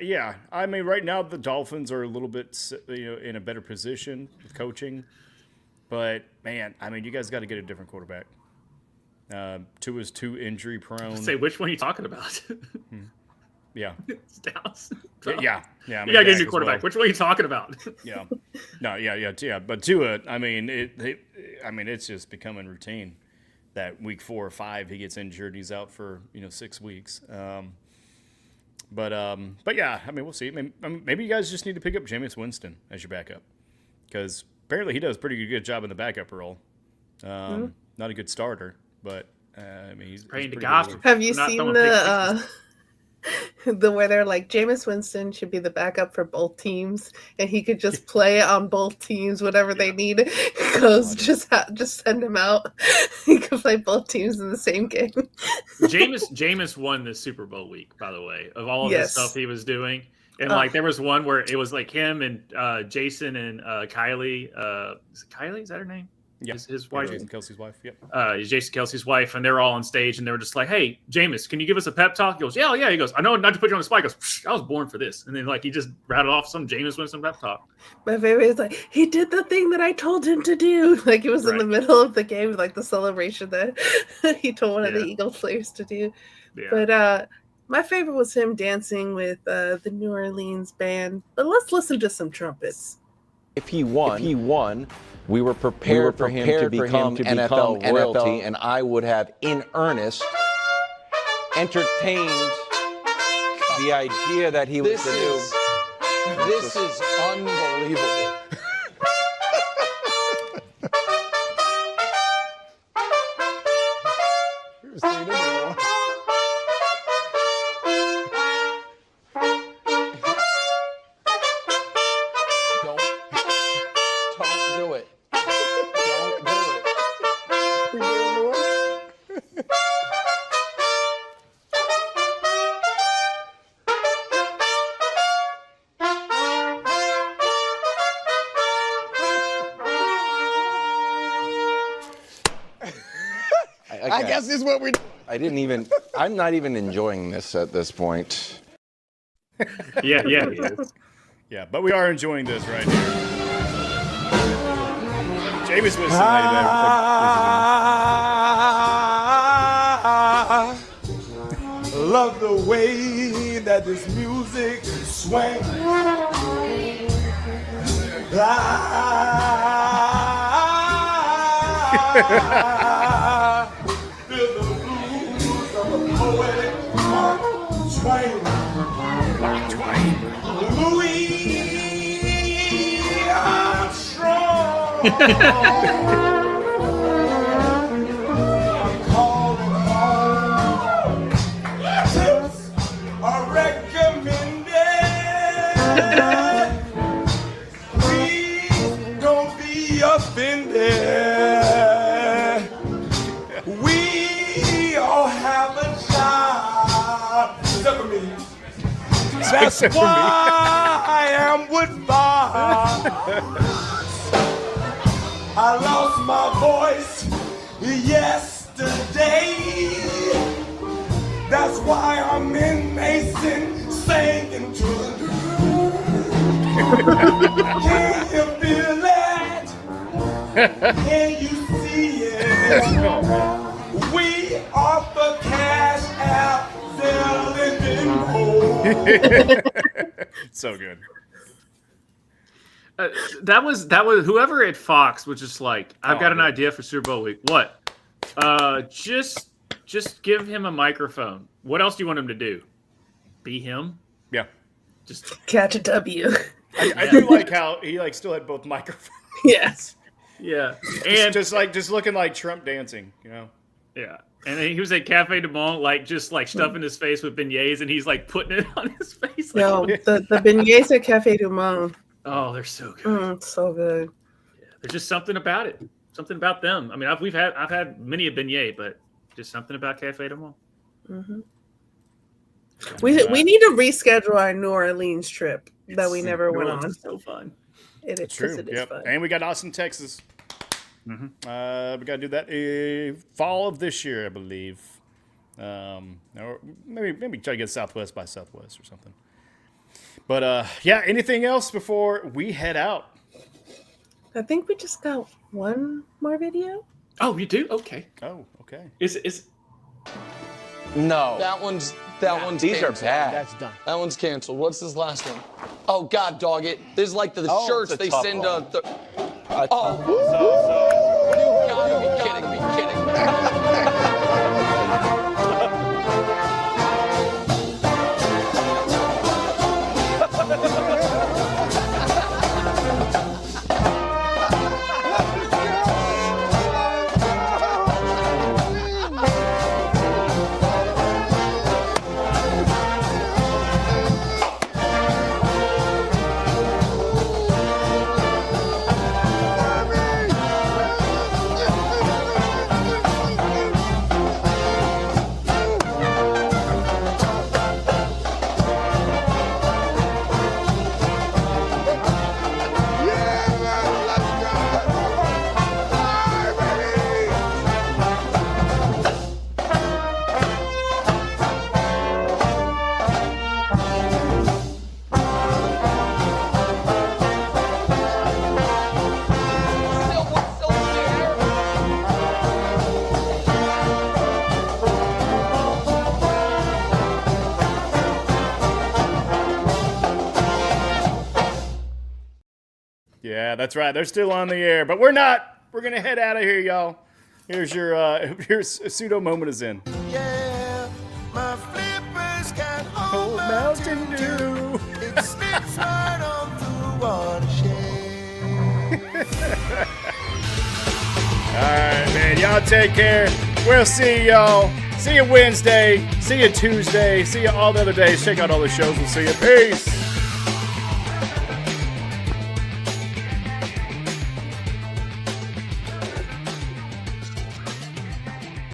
Yeah, I mean, right now the Dolphins are a little bit, in a better position with coaching, but man, I mean, you guys got to get a different quarterback. Tua's too injury prone. Say, which one are you talking about? Yeah, it's Dallas. Yeah. I mean, you got to get a new quarterback. Well. Which one are you talking about? Yeah, no, yeah. But Tua, I mean, it's just becoming routine that week 4 or 5 he gets injured, he's out for 6 weeks. But yeah, I mean, we'll see. Maybe you guys just need to pick up Jameis Winston as your backup, because apparently he does a pretty good job in the backup role. Not a good starter, but I mean, he's praying to God. Have you seen the where they're like Jameis Winston should be the backup for both teams, and he could just play on both teams whatever they need. Just send him out. He could play both teams in the same game. Jameis won the Super Bowl week, by the way, of all of the stuff he was doing. And like there was one where it was like him and Jason and Kylie. Is it Kylie? Is that her name? Yeah, his wife. Jason Kelsey's wife. Yep. Jason Kelsey's wife, and they were all on stage, and they were just like, "Hey, Jameis, can you give us a pep talk?" He goes, "Yeah." He goes, "I know not to put you on the spot." He goes, "I was born for this," and then like he just rattled off some Jameis Winston pep talk. My favorite is like he did the thing that I told him to do. Like it was in the middle of the game, like the celebration that he told one of the Eagles players to do. Yeah. But my favorite was him dancing with the New Orleans band. But let's listen to some trumpets. If he won, we were prepared for him to become NFL royalty, and I would have, in earnest, entertained the idea that he was the new. This is unbelievable. I guess this is what we're doing. I'm not even enjoying this at this point. Yeah, he is. Yeah, but we are enjoying this right here. Jamie's with us I love the way that this music swings. I feel the blues of a poetic Mark Twain. Louis Armstrong. I'm calling home. Tips are recommended. Please don't be offended. We all have a job. Except for me. That's why I am with Bob. I lost my voice yesterday. That's why I'm in Mason singing to the Can you feel it? Can you see it? We offer cash out. So good. That was whoever at Fox was just like, I've got an idea for Super Bowl week. What? Just give him a microphone. What else do you want him to do? Be him? Yeah. Just Catch a W. I do like how he still had both microphones. Yes. Yeah. And just looking like Trump dancing, you know. Yeah. And then he was at Cafe Du Monde, just stuffing his face with beignets, and he's putting it on his face. No, the beignets at Cafe Du Monde. Oh, they're so good. So good. Yeah, there's just something about it. Something about them. I mean, I've had many a beignet, but just something about Cafe Du Monde. Mm-hmm. We need to reschedule our New Orleans trip that we never went on. It's so fun. It is True. It is fun. And we got Austin, Texas. Mm-hmm. We got to do that fall of this year, I believe. Or maybe try to get Southwest by Southwest or something. But yeah, anything else before we head out? I think we just got one more video. Oh, you do? Okay. Oh, okay. Is No. That one's These are canceled. bad. That's done. That one's canceled. What's this last one? Oh God, dog it. There's the Oh, shirts it's a they tough send. one. Oh, you gotta be kidding me. Yeah, that's right. They're still on the air, but we're not. We're gonna head out of here, y'all. Here's your here's a pseudo moment is in. Yeah, my flippers can Oh, Mountain Dew. It slips right on through watershed. All right, man. Y'all take care. We'll see y'all. See you Wednesday. See you Tuesday. See you all the other days. Check out all the shows. We'll see you. Peace.